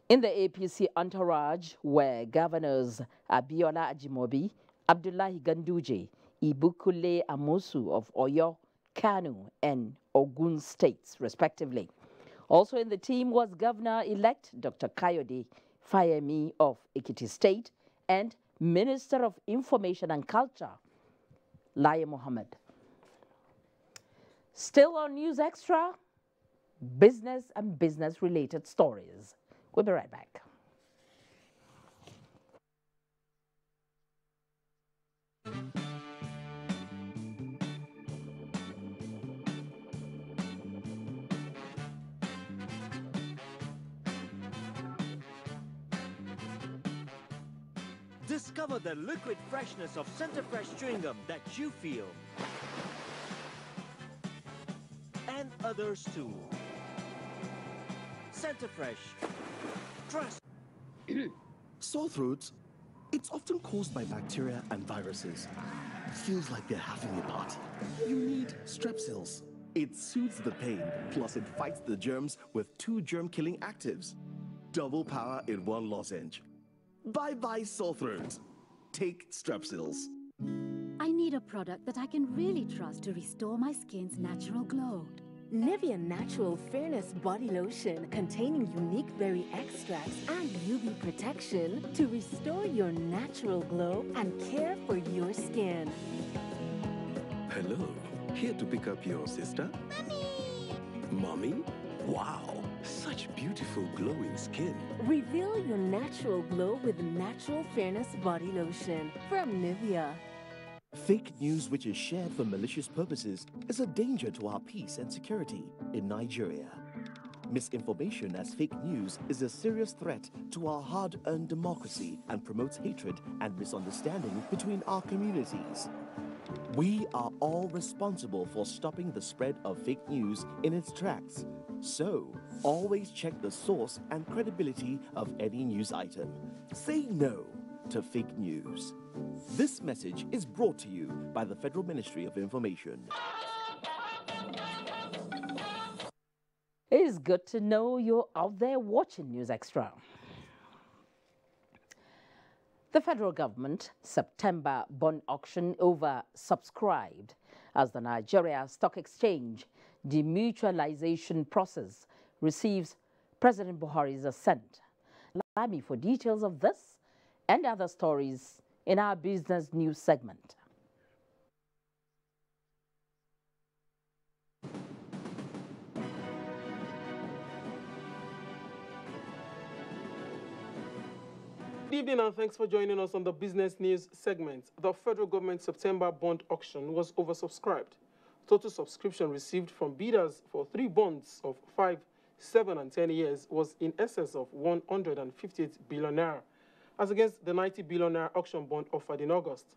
In the APC entourage were governors Abiola Ajimobi, Abdullahi Ganduje, Ibukule Amosu of Oyo, Kano, and Ogun states, respectively. Also in the team was Governor-elect Dr. Kayode Fayemi of Ekiti State and Minister of Information and Culture, Laye Mohammed. Still on News Extra, business and business-related stories. We'll be right back. Discover the liquid freshness of Center Fresh chewing gum that you feel. And others too. Center Fresh. Trust. Sore throats, it's often caused by bacteria and viruses. Feels like they're having a party. You need Strepsils. It soothes the pain, plus it fights the germs with 2 germ-killing actives. Double power in 1 lozenge. Bye-bye sore throat. Take Strepsils. I need a product that I can really trust to restore my skin's natural glow. Nivea Natural Fairness Body Lotion containing unique berry extracts and UV protection to restore your natural glow and care for your skin. Hello. Here to pick up your sister? Mommy? Wow. Such beautiful glowing skin. Reveal your natural glow with Natural Fairness Body Lotion from Nivea. Fake news which is shared for malicious purposes is a danger to our peace and security in Nigeria. Misinformation as fake news is a serious threat to our hard-earned democracy and promotes hatred and misunderstanding between our communities. We are all responsible for stopping the spread of fake news in its tracks. So, always check the source and credibility of any news item. Say no to fake news. This message is brought to you by the Federal Ministry of Information. It is good to know you're out there watching News Extra. The federal government September bond auction oversubscribed as the Nigeria Stock Exchange demutualization process receives President Buhari's assent. Allow me for details of this and other stories in our business news segment. Good evening and thanks for joining us on the business news segment. The federal government September bond auction was oversubscribed. Total subscription received from bidders for 3 bonds of 5, 7 and 10 years was in excess of 158 billion naira, as against the 90 billion naira auction bond offered in August.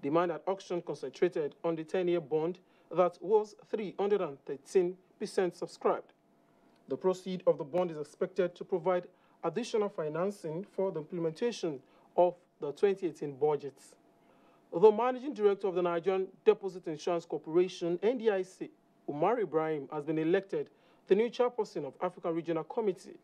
Demand at auction concentrated on the 10-year bond that was 313% subscribed. The proceeds of the bond is expected to provide additional financing for the implementation of the 2018 budget. The Managing Director of the Nigerian Deposit Insurance Corporation, NDIC, Umar Ibrahim, has been elected the new chairperson of African Regional Committee.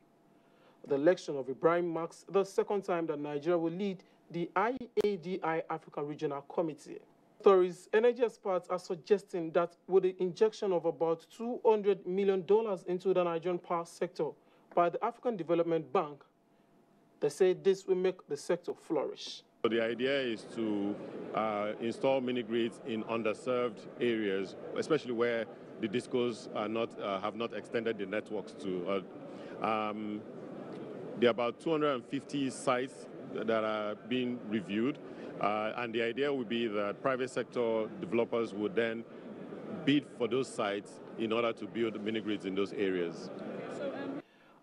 The election of Ibrahim marks the second time that Nigeria will lead the IADI African Regional Committee. Authorities, energy experts are suggesting that with the injection of about $200 million into the Nigerian power sector by the African Development Bank, they say this will make the sector flourish. So the idea is to install mini-grids in underserved areas, especially where the discos are not, have not extended the networks to. There are about 250 sites that are being reviewed, and the idea would be that private sector developers would then bid for those sites in order to build mini-grids in those areas.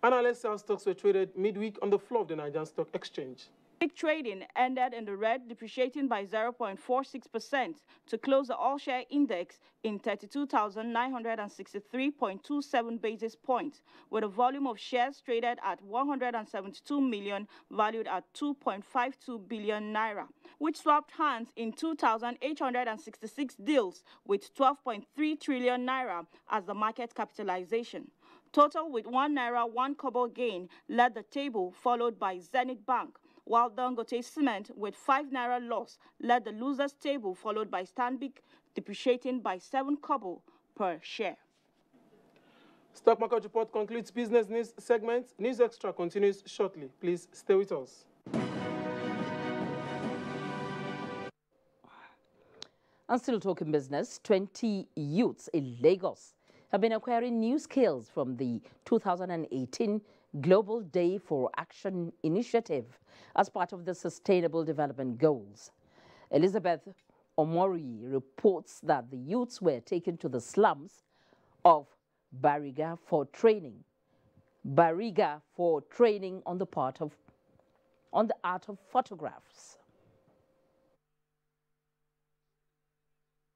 Analysts say stocks were traded midweek on the floor of the Nigerian Stock Exchange. Peak trading ended in the red, depreciating by 0.46% to close the all-share index in 32,963.27 basis points, with a volume of shares traded at 172 million, valued at 2.52 billion naira, which swapped hands in 2,866 deals with 12.3 trillion naira as the market capitalization. Total with 1 naira 1 kobo gain led the table, followed by Zenith Bank, while Dangote Cement with 5 naira loss led the losers table, followed by Stanbic depreciating by 7 kobo per share. Stock Market Report concludes business news segment. News Extra continues shortly. Please stay with us. And still talking business, 20 youths in Lagos have been acquiring new skills from the 2018 Global Day for Action initiative as part of the Sustainable Development Goals. Elizabeth Omori reports that the youths were taken to the slums of Bariga for training. On the art of photographs.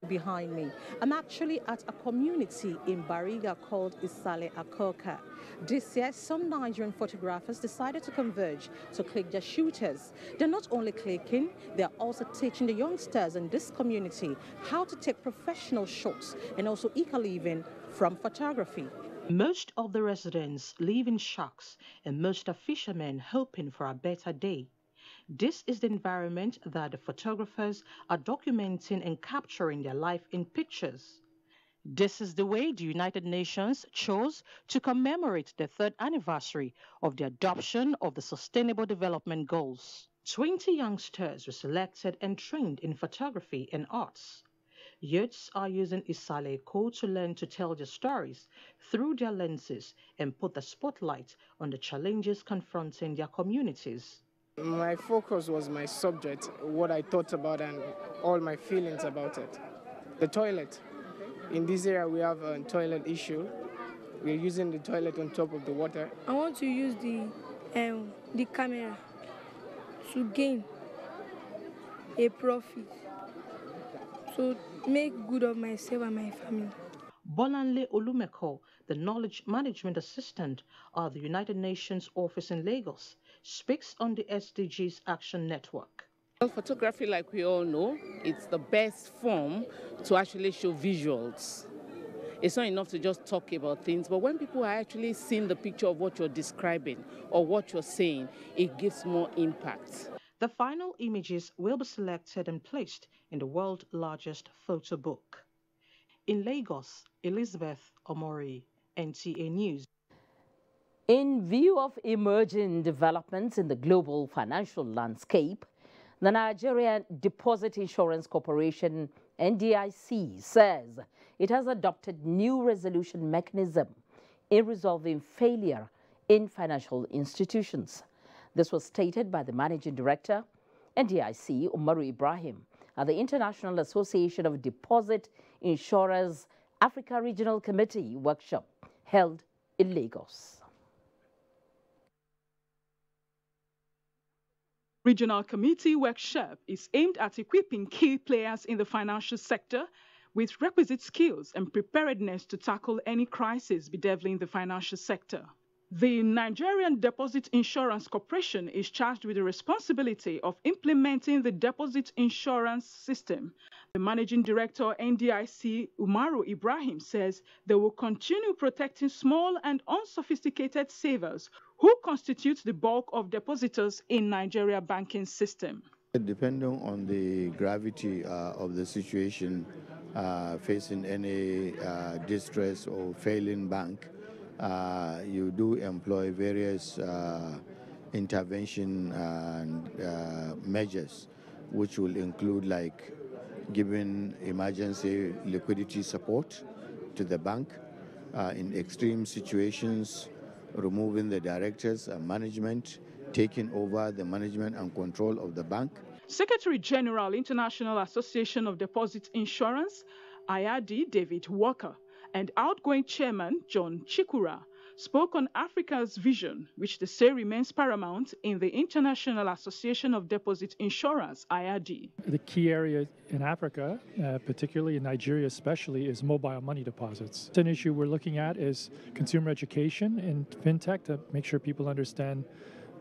Behind me, I'm actually at a community in Bariga called Isale Akoka. This year, some Nigerian photographers decided to converge to click their shooters. They're not only clicking, they're also teaching the youngsters in this community how to take professional shots and also eke a living from photography. Most of the residents live in shacks and most are fishermen hoping for a better day. This is the environment that the photographers are documenting and capturing their life in pictures. This is the way the United Nations chose to commemorate the 3rd anniversary of the adoption of the Sustainable Development Goals. 20 youngsters were selected and trained in photography and arts. Youths are using Isale Eko to learn to tell their stories through their lenses and put the spotlight on the challenges confronting their communities. My focus was my subject, what I thought about and all my feelings about it. The toilet. In this area we have a toilet issue. We're using the toilet on top of the water. I want to use the camera to gain a profit, to make good of myself and my family. Bolanle Olumeko, the Knowledge Management Assistant at the United Nations Office in Lagos, speaks on the SDGs Action Network. Well, photography, like we all know, it's the best form to actually show visuals. It's not enough to just talk about things, but when people are actually seeing the picture of what you're describing or what you're saying, it gives more impact. The final images will be selected and placed in the world's largest photo book. In Lagos, Elizabeth Omori, NTA News. In view of emerging developments in the global financial landscape, the Nigerian Deposit Insurance Corporation, NDIC, says it has adopted new resolution mechanism in resolving failure in financial institutions. This was stated by the Managing Director, NDIC, Umaru Ibrahim, at the International Association of Deposit Insurers Africa Regional Committee workshop held in Lagos. Regional Committee workshop is aimed at equipping key players in the financial sector with requisite skills and preparedness to tackle any crisis bedeviling the financial sector. The Nigerian Deposit Insurance Corporation is charged with the responsibility of implementing the deposit insurance system. The Managing Director, NDIC, Umaru Ibrahim, says they will continue protecting small and unsophisticated savers who constitute the bulk of depositors in Nigeria banking system. Depending on the gravity of the situation facing any distress or failing bank, you do employ various intervention and measures, which will include like giving emergency liquidity support to the bank, in extreme situations, removing the directors and management, taking over the management and control of the bank. Secretary General, International Association of Deposit Insurance, IRD, David Walker, and outgoing chairman, John Chikura, spoke on Africa's vision, which they say remains paramount in the International Association of Deposit Insurance, IRD. The key area in Africa, particularly in Nigeria especially, is mobile money deposits. An issue we're looking at is consumer education in fintech to make sure people understand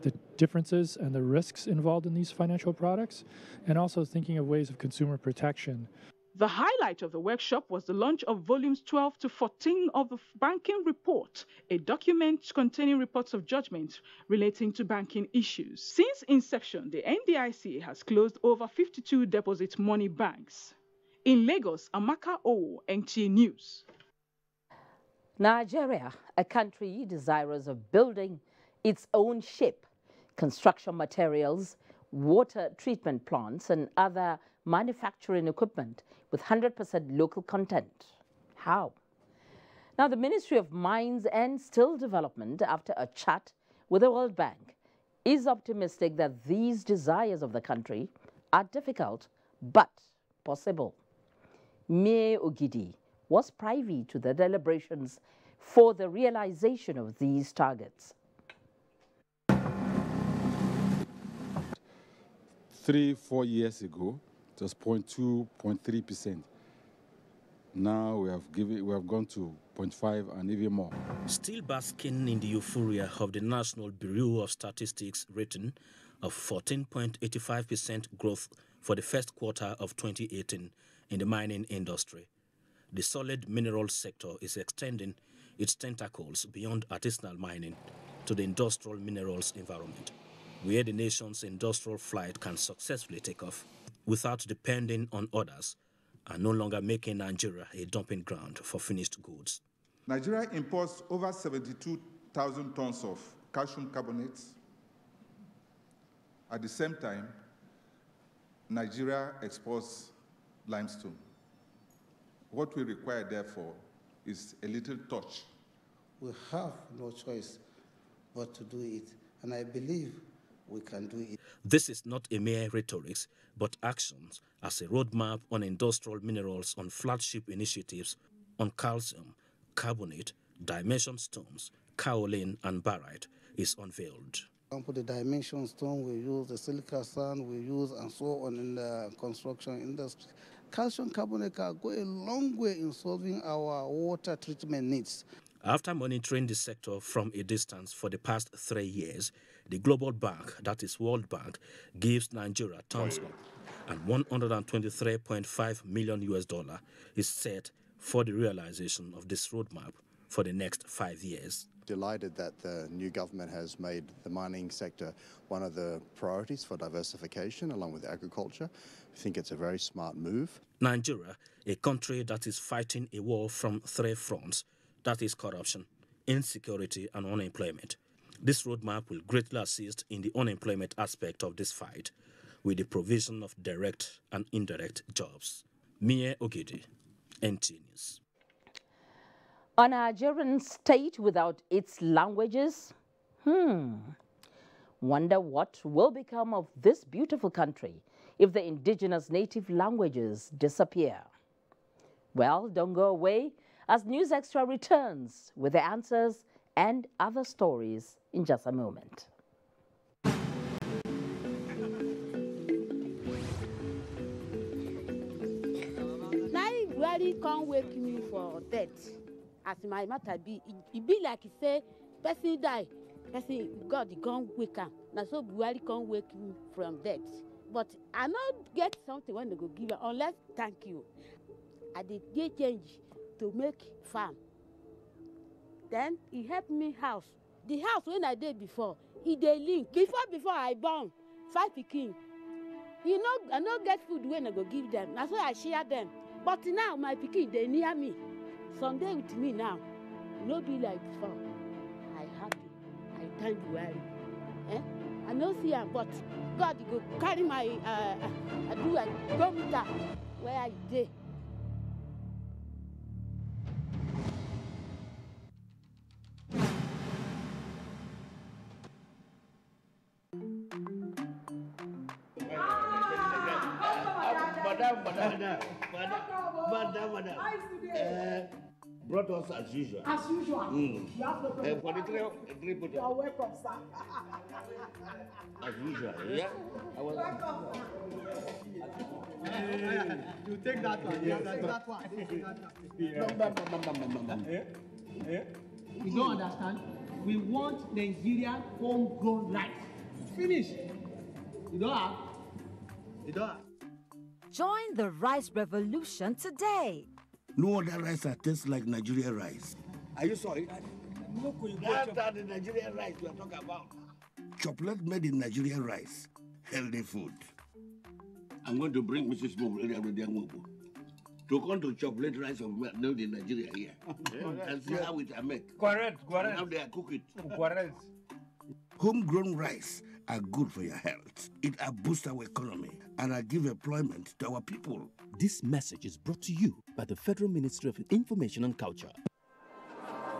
the differences and the risks involved in these financial products, and also thinking of ways of consumer protection. The highlight of the workshop was the launch of volumes 12 to 14 of the Banking Report, a document containing reports of judgment relating to banking issues. Since inception, the NDIC has closed over 52 deposit money banks. In Lagos, Amaka Owo, NTA News. Nigeria, a country desirous of building its own ship, construction materials, water treatment plants, and other manufacturing equipment with 100% local content. How? Now, the Ministry of Mines and Steel Development, after a chat with the World Bank, is optimistic that these desires of the country are difficult but possible. Mayor Ogidi was privy to the deliberations for the realization of these targets. 3-4 years ago, it was 0.2, 0.3%. Now we have gone to 0.5 and even more. Still basking in the euphoria of the National Bureau of Statistics rating of 14.85% growth for the first quarter of 2018 in the mining industry, the solid mineral sector is extending its tentacles beyond artisanal mining to the industrial minerals environment, where the nation's industrial flight can successfully take off without depending on others and no longer making Nigeria a dumping ground for finished goods. Nigeria imports over 72,000 tons of calcium carbonate. At the same time, Nigeria exports limestone. What we require, therefore, is a little touch. We have no choice but to do it, and I believe we can do it. This is not a mere rhetoric, but actions as a roadmap on industrial minerals on flagship initiatives on calcium, carbonate, dimension stones, kaolin, and barite is unveiled. For example, the dimension stone we use, the silica sand we use, and so on in the construction industry. Calcium carbonate can go a long way in solving our water treatment needs. After monitoring the sector from a distance for the past 3 years, the Global Bank, that is World Bank, gives Nigeria thumbs up, and $123.5 million is set for the realization of this roadmap for the next 5 years. delighted that the new government has made the mining sector one of the priorities for diversification along with agriculture. I think it's a very smart move. Nigeria, a country that is fighting a war from 3 fronts, that is corruption, insecurity and unemployment. This roadmap will greatly assist in the unemployment aspect of this fight with the provision of direct and indirect jobs. Mie Ogidi, NTA News. A Nigerian state without its languages? Wonder what will become of this beautiful country if the indigenous native languages disappear. Well, don't go away as News Extra returns with the answers and other stories in just a moment. Buhari can't wake me for death. As my matter be, it be like he say, person die, person God he can't wake him. Now so Buhari can't wake me from death. But I not get something when they go give her unless thank you. I did get change to make farm. Then he helped me house. The house when I did before, he dey link. Before I born 5 pikin. You know, I don't get food when I go give them. That's why I share them. But now my pikin they near me. Someday with me now. No be like before. I happy. I thank Buhari. I no see him, but God he go carry my I do a go meet her where I dey. Madam. Brought us as usual. As usual. You have no problem. For the three put You are welcome, sir. As usual, yeah? I was You take that one. You take that one. You don't understand? We want Nigerian homegrown rice. Finish. You don't have? You don't have? Join the rice revolution today. no other rice that tastes like Nigerian rice. Are you sorry? That's the Nigerian rice we are talking about. Chocolate made in Nigerian rice. Healthy food. I'm going to bring Mrs. Mobu to come to chocolate rice of made in Nigeria here. And see how it are made. Correct. And how they are cook it. Correct. Homegrown rice are good for your health. It boosts our economy and give employment to our people. This message is brought to you by the Federal Ministry of Information and Culture.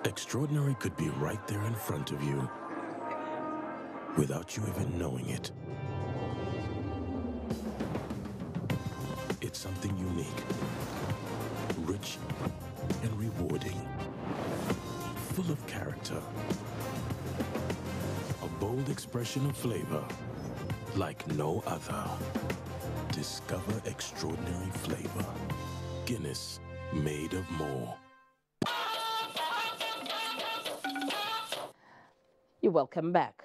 Extraordinary could be right there in front of you without you even knowing it. It's something unique, rich and rewarding, full of character, a bold expression of flavor like no other. Discover extraordinary flavor. Guinness, made of more. You're welcome back.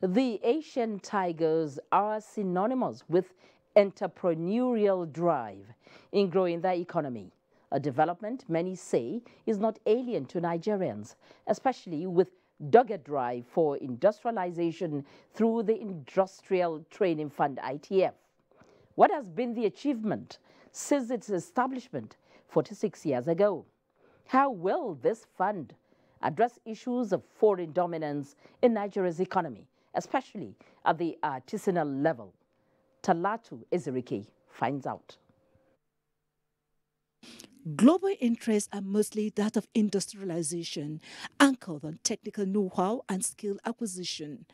The Asian tigers are synonymous with entrepreneurial drive in growing their economy, a development many say is not alien to Nigerians, especially with dogged drive for industrialization through the Industrial Training Fund ITF. What has been the achievement since its establishment 46 years ago? How will this fund address issues of foreign dominance in Nigeria's economy, especially at the artisanal level? Talatu Ezirike finds out. Global interests are mostly that of industrialization, anchored on technical know-how and skill acquisition.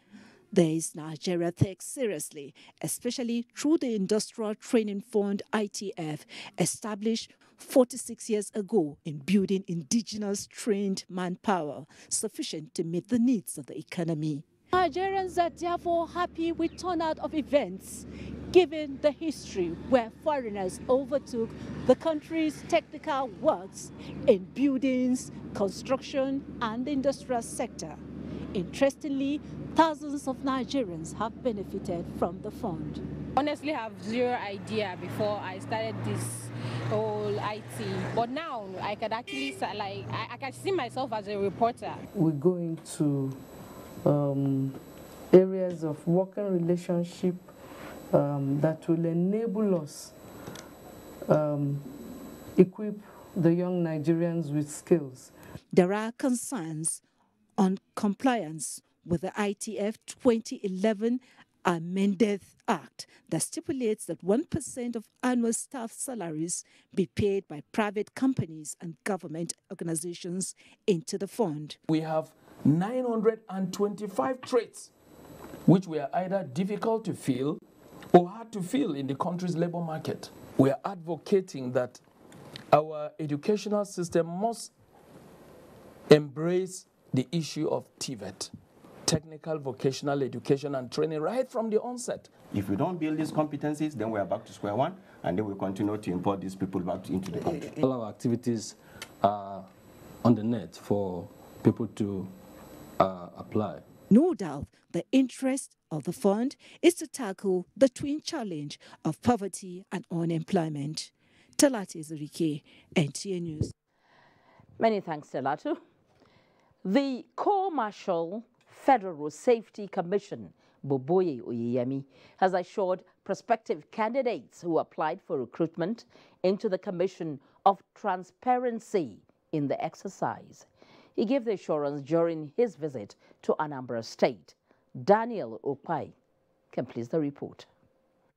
This Nigeria takes seriously, especially through the Industrial Training Fund ITF, established 46 years ago in building indigenous trained manpower sufficient to meet the needs of the economy. Nigerians are therefore happy with turnout of events, given the history where foreigners overtook the country's technical works in buildings, construction, and the industrial sector. Interestingly, thousands of Nigerians have benefited from the fund. Honestly, I have zero idea before I started this whole IT. But now I can actually I can see myself as a reporter. We go into areas of working relationship that will enable us equip the young Nigerians with skills. There are concerns on compliance with the ITF 2011 amended Act that stipulates that 1% of annual staff salaries be paid by private companies and government organizations into the fund. We have 925 trades which were either difficult to fill or hard to fill in the country's labor market. We are advocating that our educational system must embrace the issue of TVET, technical vocational education and training, right from the onset. If we don't build these competencies, then we are back to square one, and then we continue to import these people back into the country. All our activities are on the net for people to apply. No doubt the interest of the fund is to tackle the twin challenge of poverty and unemployment. Talatu Zurike, NTA News. Many thanks, Talatu. The Co-Marshal Federal Road Safety Commission, Boboye Oyeyemi, has assured prospective candidates who applied for recruitment into the commission of transparency in the exercise. He gave the assurance during his visit to Anambra State. Daniel Opai completes the report.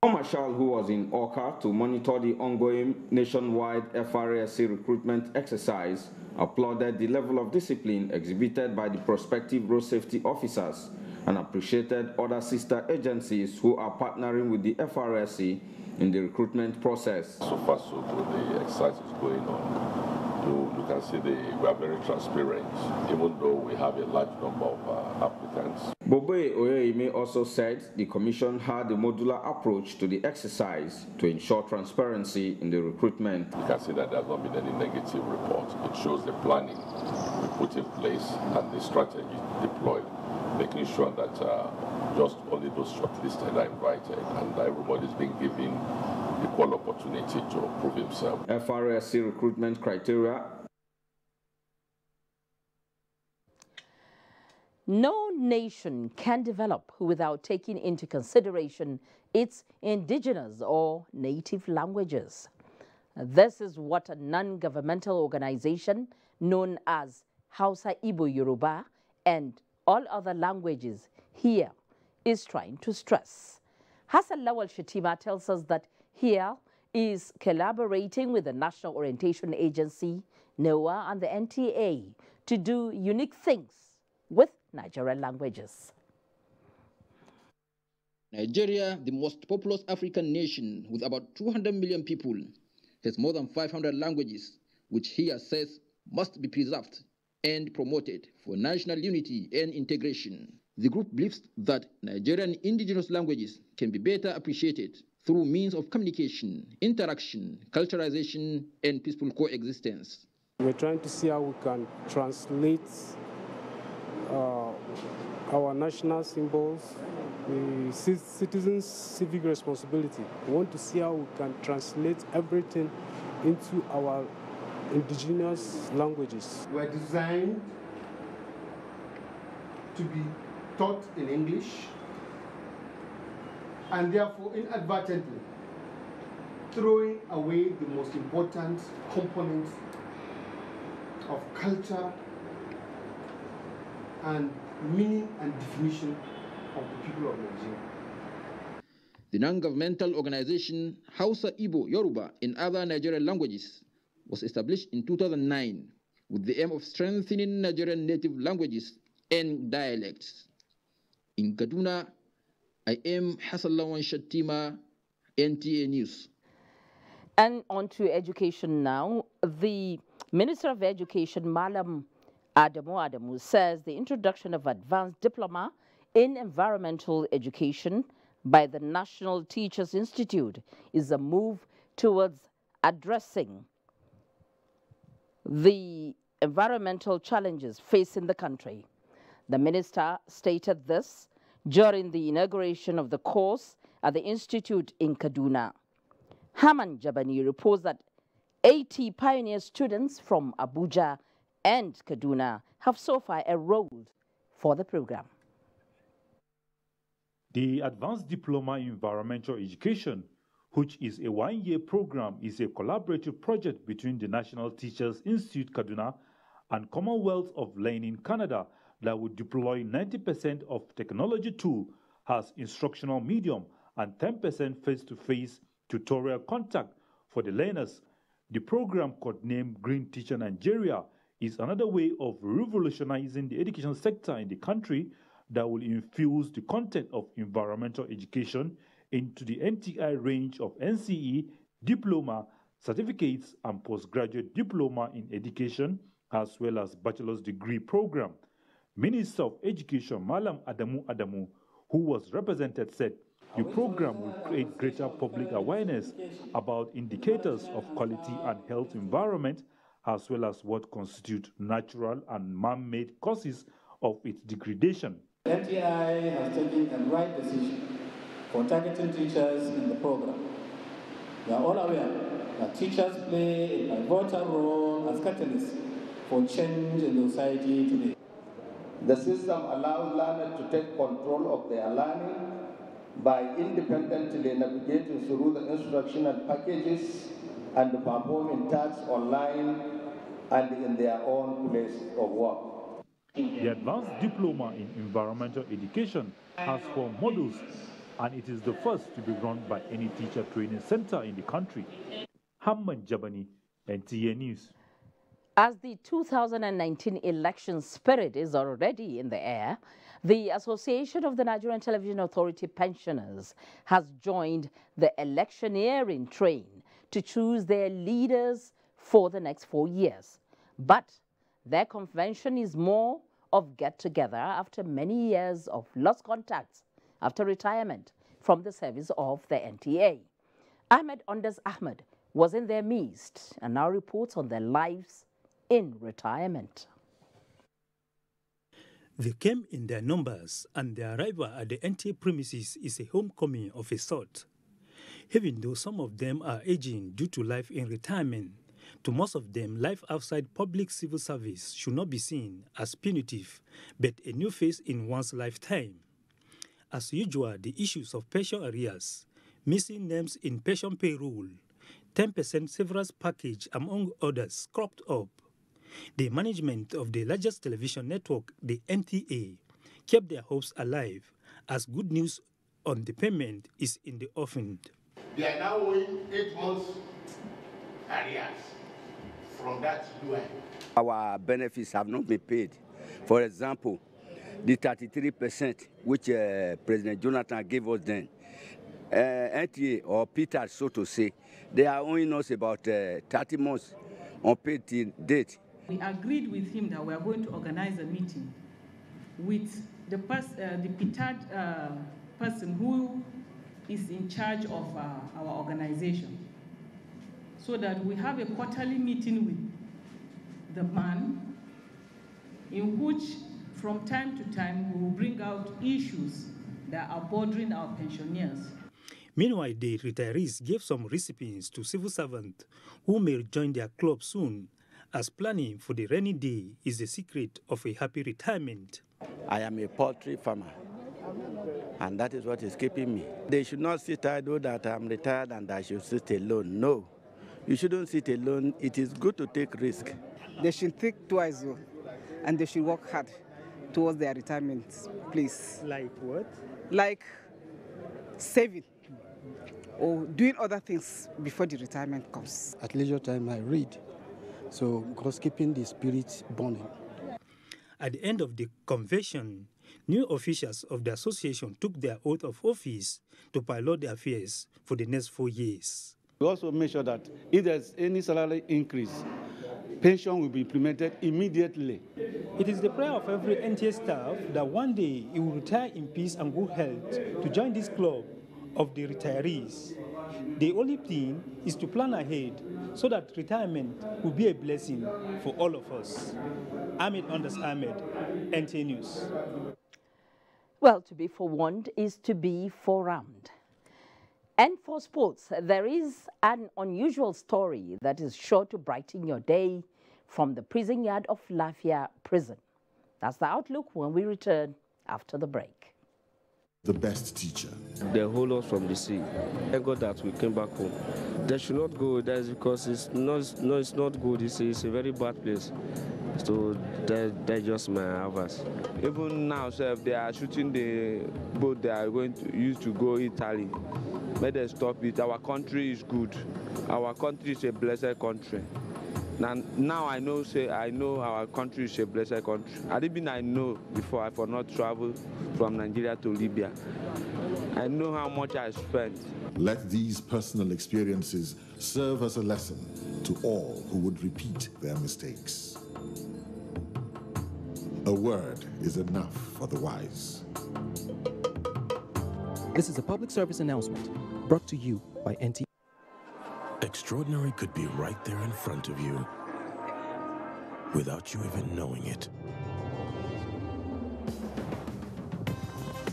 Co-Marshal, who was in Oka to monitor the ongoing nationwide FRSC recruitment exercise, applauded the level of discipline exhibited by the prospective road safety officers and appreciated other sister agencies who are partnering with the FRSC in the recruitment process. So far, so good. The exercise is going on. You can see we are very transparent, even though we have a large number of applicants. Boboye Oyeyemi also said the commission had a modular approach to the exercise to ensure transparency in the recruitment. You can see that there has not been any negative report. It shows the planning we put in place and the strategy deployed, making sure that just only those shortlisted are invited and everybody is being given equal opportunity to prove himself. FRSC recruitment criteria. No nation can develop without taking into consideration its indigenous or native languages. This is what a non-governmental organization known as Hausa, Igbo, Yoruba, and all other languages here is trying to stress. Hassan Lawal Shatima tells us that here is collaborating with the National Orientation Agency, NEMA, and the NTA to do unique things with Nigerian languages. Nigeria, the most populous African nation with about 200 million people, has more than 500 languages, which he says must be preserved and promoted for national unity and integration. The group believes that Nigerian indigenous languages can be better appreciated through means of communication, interaction, culturalization, and peaceful coexistence. We're trying to see how we can translate our national symbols, the citizens' civic responsibility. We want to see how we can translate everything into our indigenous languages. We're designed to be taught in English, and therefore inadvertently throwing away the most important components of culture and meaning and definition of the people of Nigeria. The non-governmental organization Hausa, Igbo, Yoruba, and other Nigerian languages was established in 2009 with the aim of strengthening Nigerian native languages and dialects. In Kaduna, I am Hassan Lawan Shatima, NTA News. And on to education now. The Minister of Education, Malam Adamu, says the introduction of advanced diploma in environmental education by the National Teachers Institute is a move towards addressing the environmental challenges facing the country. The minister stated this during the inauguration of the course at the institute in Kaduna. Haman Jabani reports that 80 pioneer students from Abuja and Kaduna have so far enrolled for the program. The Advanced Diploma in Environmental Education, which is a one-year program, is a collaborative project between the National Teachers Institute Kaduna and Commonwealth of Learning Canada that would deploy 90% of technology tool as instructional medium and 10% face-to-face tutorial contact for the learners. The program, codenamed Green Teacher Nigeria, is another way of revolutionizing the education sector in the country that will infuse the content of environmental education into the NTI range of NCE, diploma, certificates, and postgraduate diploma in education, as well as bachelor's degree program. Minister of Education Malam Adamu, who was represented, said the program will create greater public awareness about indicators of quality and health environment, as well as what constitute natural and man-made causes of its degradation. NTI has taken the right decision for targeting teachers in the program. We are all aware that teachers play a pivotal role as catalysts for change in the society today. The system allows learners to take control of their learning by independently navigating through the instructional packages and performing tasks online and in their own place of work. The Advanced Diploma in Environmental Education has 4 modules, and it is the first to be run by any teacher training center in the country. Hamman Jabani, NTA News. As the 2019 election spirit is already in the air, the Association of the Nigerian Television Authority Pensioners has joined the electioneering train to choose their leaders for the next 4 years. But their convention is more of get-together after many years of lost contacts after retirement from the service of the NTA. Ahmed Ondas Ahmed was in their midst and now reports on their lives in retirement. They came in their numbers, and their arrival at the NTA premises is a homecoming of a sort. Even though some of them are aging due to life in retirement, to most of them, life outside public civil service should not be seen as punitive, but a new phase in one's lifetime. As usual, the issues of pension arrears, missing names in pension payroll, 10% severance package, among others, cropped up. The management of the largest television network, the NTA, kept their hopes alive as good news on the payment is in the offing. They are now owing 8 months arrears from that UI. Our benefits have not been paid. For example, the 33% which President Jonathan gave us then, NTA or Peter, so to say, they are owing us about 30 months unpaid till date. We agreed with him that we are going to organize a meeting with the Peter person who is in charge of our organization, so that we have a quarterly meeting with the man, in which from time to time we will bring out issues that are bothering our pensioners. Meanwhile, the retirees gave some recipients to civil servants who may join their club soon, as planning for the rainy day is the secret of a happy retirement. I am a poultry farmer, and that is what is keeping me. They should not sit idle that I'm retired and I should sit alone. No, you shouldn't sit alone. It is good to take risk. They should think twice, and they should work hard towards their retirement, please. Like what? Like saving or doing other things before the retirement comes. At leisure time, I read. So, because keeping the spirit burning. At the end of the convention, new officials of the association took their oath of office to pilot the affairs for the next 4 years. We also make sure that if there's any salary increase, pension will be implemented immediately. It is the prayer of every NTA staff that one day he will retire in peace and good health to join this club of the retirees. The only thing is to plan ahead so that retirement will be a blessing for all of us. Ahmed Ondas Ahmed, NTA News. Well, to be forewarned is to be forearmed. And for sports, there is an unusual story that is sure to brighten your day from the prison yard of Lafia Prison. That's the outlook when we return after the break. The best teacher. They hold us from the sea. Thank God that we came back home. They should not go there because it's not good. It's a very bad place. So they just my advice. Even now, sir, if they are shooting the boat they are going to use to go Italy, may they stop it. Our country is good. Our country is a blessed country. Now I know our country is a blessed country. I know before I for not travel from Nigeria to Libya. I know how much I spent. Let these personal experiences serve as a lesson to all who would repeat their mistakes. A word is enough for the wise. This is a public service announcement brought to you by NTA. Extraordinary could be right there in front of you without you even knowing it.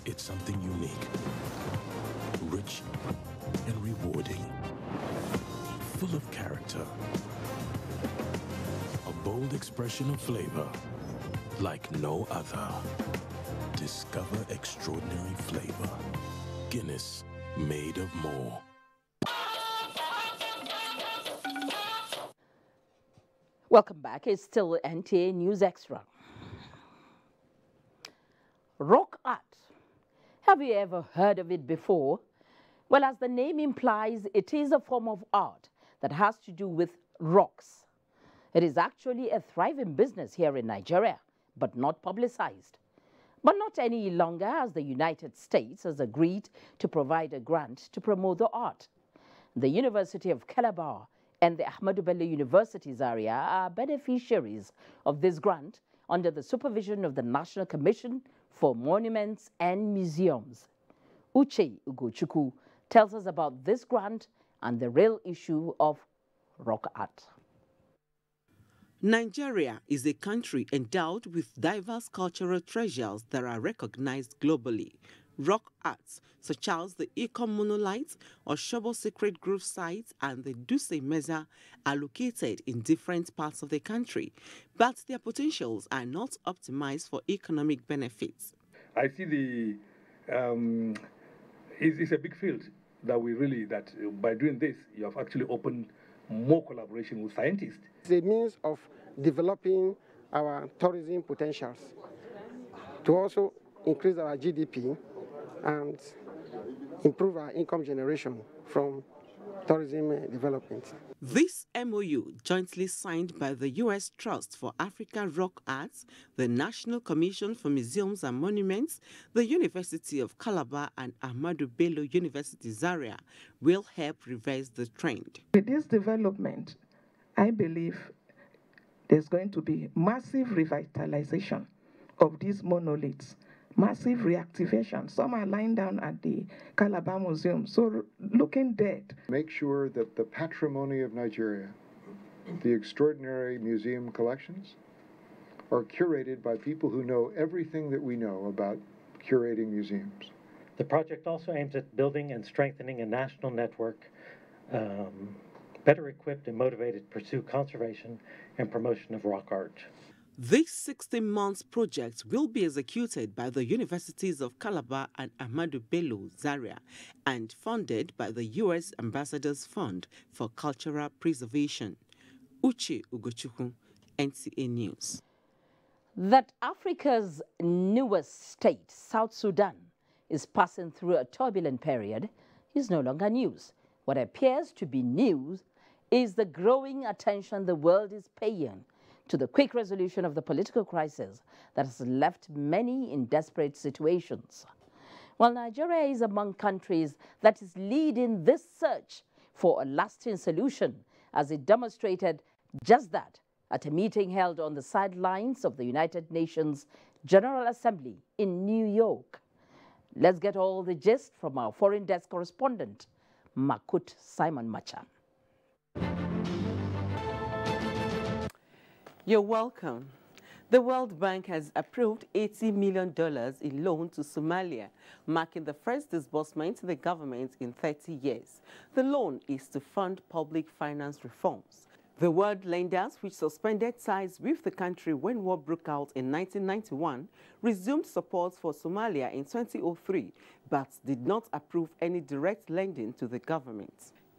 It's something unique, rich and rewarding, full of character, a bold expression of flavor like no other. Discover extraordinary flavor. Guinness, made of more. Welcome back. It's still NTA News Extra. Rock art. Have you ever heard of it before? Well, as the name implies, it is a form of art that has to do with rocks. It is actually a thriving business here in Nigeria, but not publicized. But not any longer, as the United States has agreed to provide a grant to promote the art. The University of Calabar and the Ahmadu Bello University Zaria are beneficiaries of this grant under the supervision of the National Commission for Monuments and Museums. Uche Ugochukwu tells us about this grant and the real issue of rock art. Nigeria is a country endowed with diverse cultural treasures that are recognized globally. Rock arts, such as the Ecom monolites or Shobo Sacred Grove sites and the Duse Mesa, are located in different parts of the country, but their potentials are not optimized for economic benefits. I see it's a big field that by doing this, you have actually opened more collaboration with scientists. It's a means of developing our tourism potentials to also increase our GDP and improve our income generation from tourism development. This MOU, jointly signed by the U.S. Trust for African Rock Arts, the National Commission for Museums and Monuments, the University of Calabar, and Ahmadu Bello University Zaria, will help reverse the trend. With this development, I believe there's going to be massive revitalization of these monoliths, massive reactivation. Some are lying down at the Calabar Museum, so looking dead. Make sure that the patrimony of Nigeria, the extraordinary museum collections, are curated by people who know everything that we know about curating museums. The project also aims at building and strengthening a national network better equipped and motivated to pursue conservation and promotion of rock art. This 16-month project will be executed by the Universities of Calabar and Ahmadu Bello Zaria and funded by the U.S. Ambassador's Fund for Cultural Preservation. Uche Ugochukwu, NTA News. That Africa's newest state, South Sudan, is passing through a turbulent period is no longer news. What appears to be news is the growing attention the world is paying to the quick resolution of the political crisis that has left many in desperate situations. While Nigeria is among countries that is leading this search for a lasting solution, as it demonstrated just that at a meeting held on the sidelines of the United Nations General Assembly in New York. Let's get all the gist from our foreign desk correspondent, Makut Simon Macha. You're welcome. The World Bank has approved $80 million in loan to Somalia, marking the first disbursement to the government in 30 years. The loan is to fund public finance reforms. The world lenders, which suspended ties with the country when war broke out in 1991, resumed support for Somalia in 2003, but did not approve any direct lending to the government.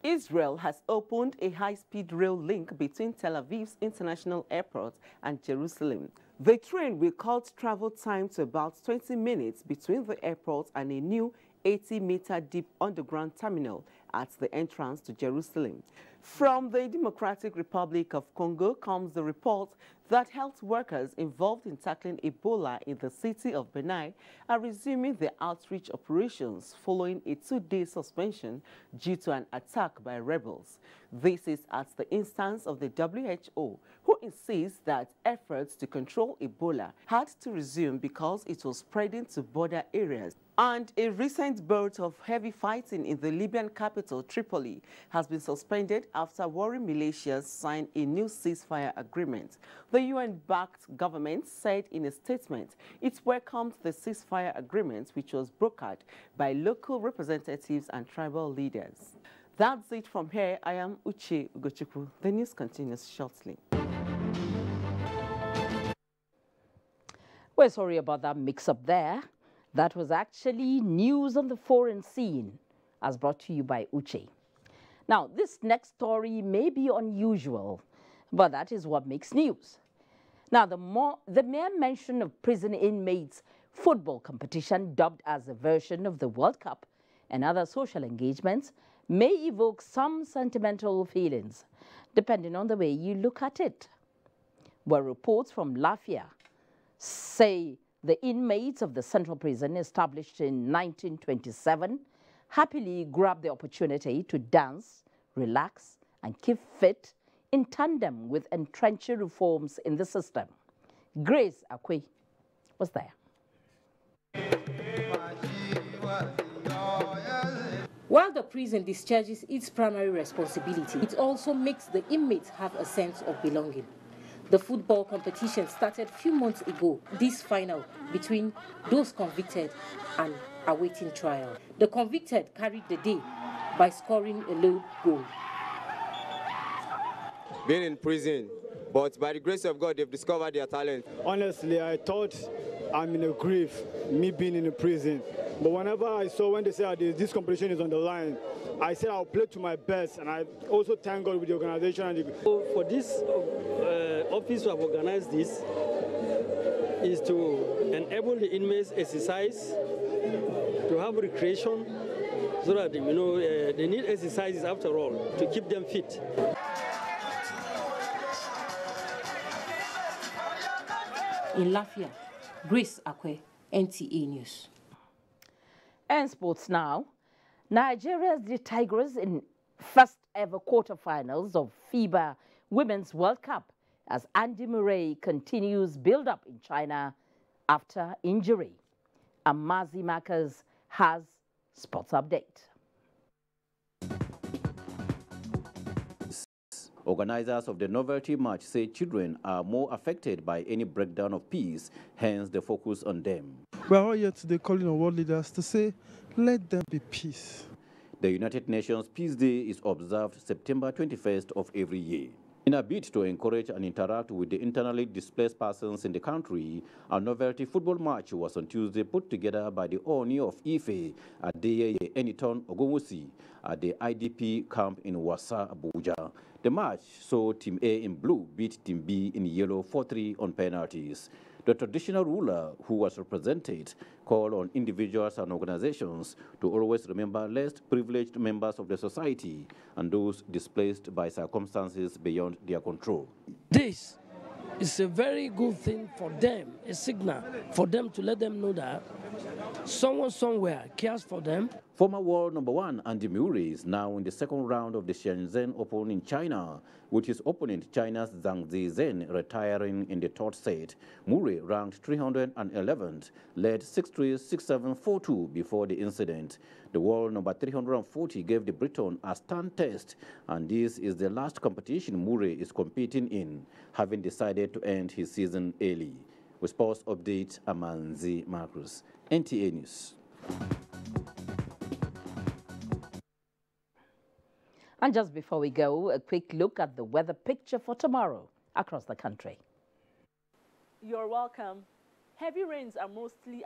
Israel has opened a high-speed rail link between Tel Aviv's International Airport and Jerusalem. The train will cut travel time to about 20 minutes between the airport and a new 80-meter deep underground terminal at the entrance to Jerusalem. From the Democratic Republic of Congo comes the report that health workers involved in tackling Ebola in the city of Benai are resuming their outreach operations following a 2-day suspension due to an attack by rebels. This is at the instance of the WHO, who insists that efforts to control Ebola had to resume because it was spreading to border areas. And a recent bout of heavy fighting in the Libyan capital, Tripoli, has been suspended after warring militias signed a new ceasefire agreement. The UN-backed government said in a statement it welcomed the ceasefire agreement, which was brokered by local representatives and tribal leaders. That's it from here. I am Uche Ugochukwu. The news continues shortly. We're sorry about that mix-up there. That was actually news on the foreign scene, as brought to you by Uche. Now, this next story may be unusual, but that is what makes news. Now, the mere mention of prison inmates' football competition, dubbed as a version of the World Cup, and other social engagements may evoke some sentimental feelings, depending on the way you look at it. Where reports from Lafia say the inmates of the Central Prison, established in 1927, happily grabbed the opportunity to dance, relax, and keep fit in tandem with entrenching reforms in the system. Grace Akwe was there. While the prison discharges its primary responsibility, it also makes the inmates have a sense of belonging. The football competition started a few months ago, this final between those convicted and awaiting trial. The convicted carried the day by scoring a low goal. Being in prison, but by the grace of God, they've discovered their talent. Honestly, I thought I'm in a grief, me being in a prison. But whenever I saw when they said this competition is on the line, I said I'll play to my best, and I also thank God with the organization. And for this office to have organized this is to enable the inmates exercise, to have recreation, so that they need exercises after all to keep them fit. In Lafia, Grace Akwe, NTA News. And sports now. Nigeria's the Tigers in first ever quarterfinals of FIBA Women's World Cup as Andy Murray continues build-up in China after injury. Amazi Markers has sports update. Organizers of the novelty match say children are more affected by any breakdown of peace, hence the focus on them. We are all here today calling on world leaders to say, let them be peace. The United Nations Peace Day is observed September 21st of every year. In a bid to encourage and interact with the internally displaced persons in the country, a novelty football match was on Tuesday put together by the Oni of Ife at the Eniton Ogunwusi at the IDP camp in Wassa, Abuja. The match saw Team A in blue beat Team B in yellow 4-3 on penalties. The traditional ruler, who was represented, called on individuals and organizations to always remember less privileged members of the society and those displaced by circumstances beyond their control. This is a very good thing for them, a signal for them to let them know that someone somewhere cares for them. Former world number 1 Andy Murray is now in the second round of the Shenzhen Open in China, with his opponent China's Zhang Zizhen retiring in the third set. Murray, ranked 311th, led 6-3, 6-7, 4-2 before the incident. The world number 340 gave the Briton a stand test, and this is the last competition Murray is competing in, having decided to end his season early. With sports update, Amanzi Marcus, NTA News. And just before we go, a quick look at the weather picture for tomorrow across the country. You're welcome. Heavy rains are mostly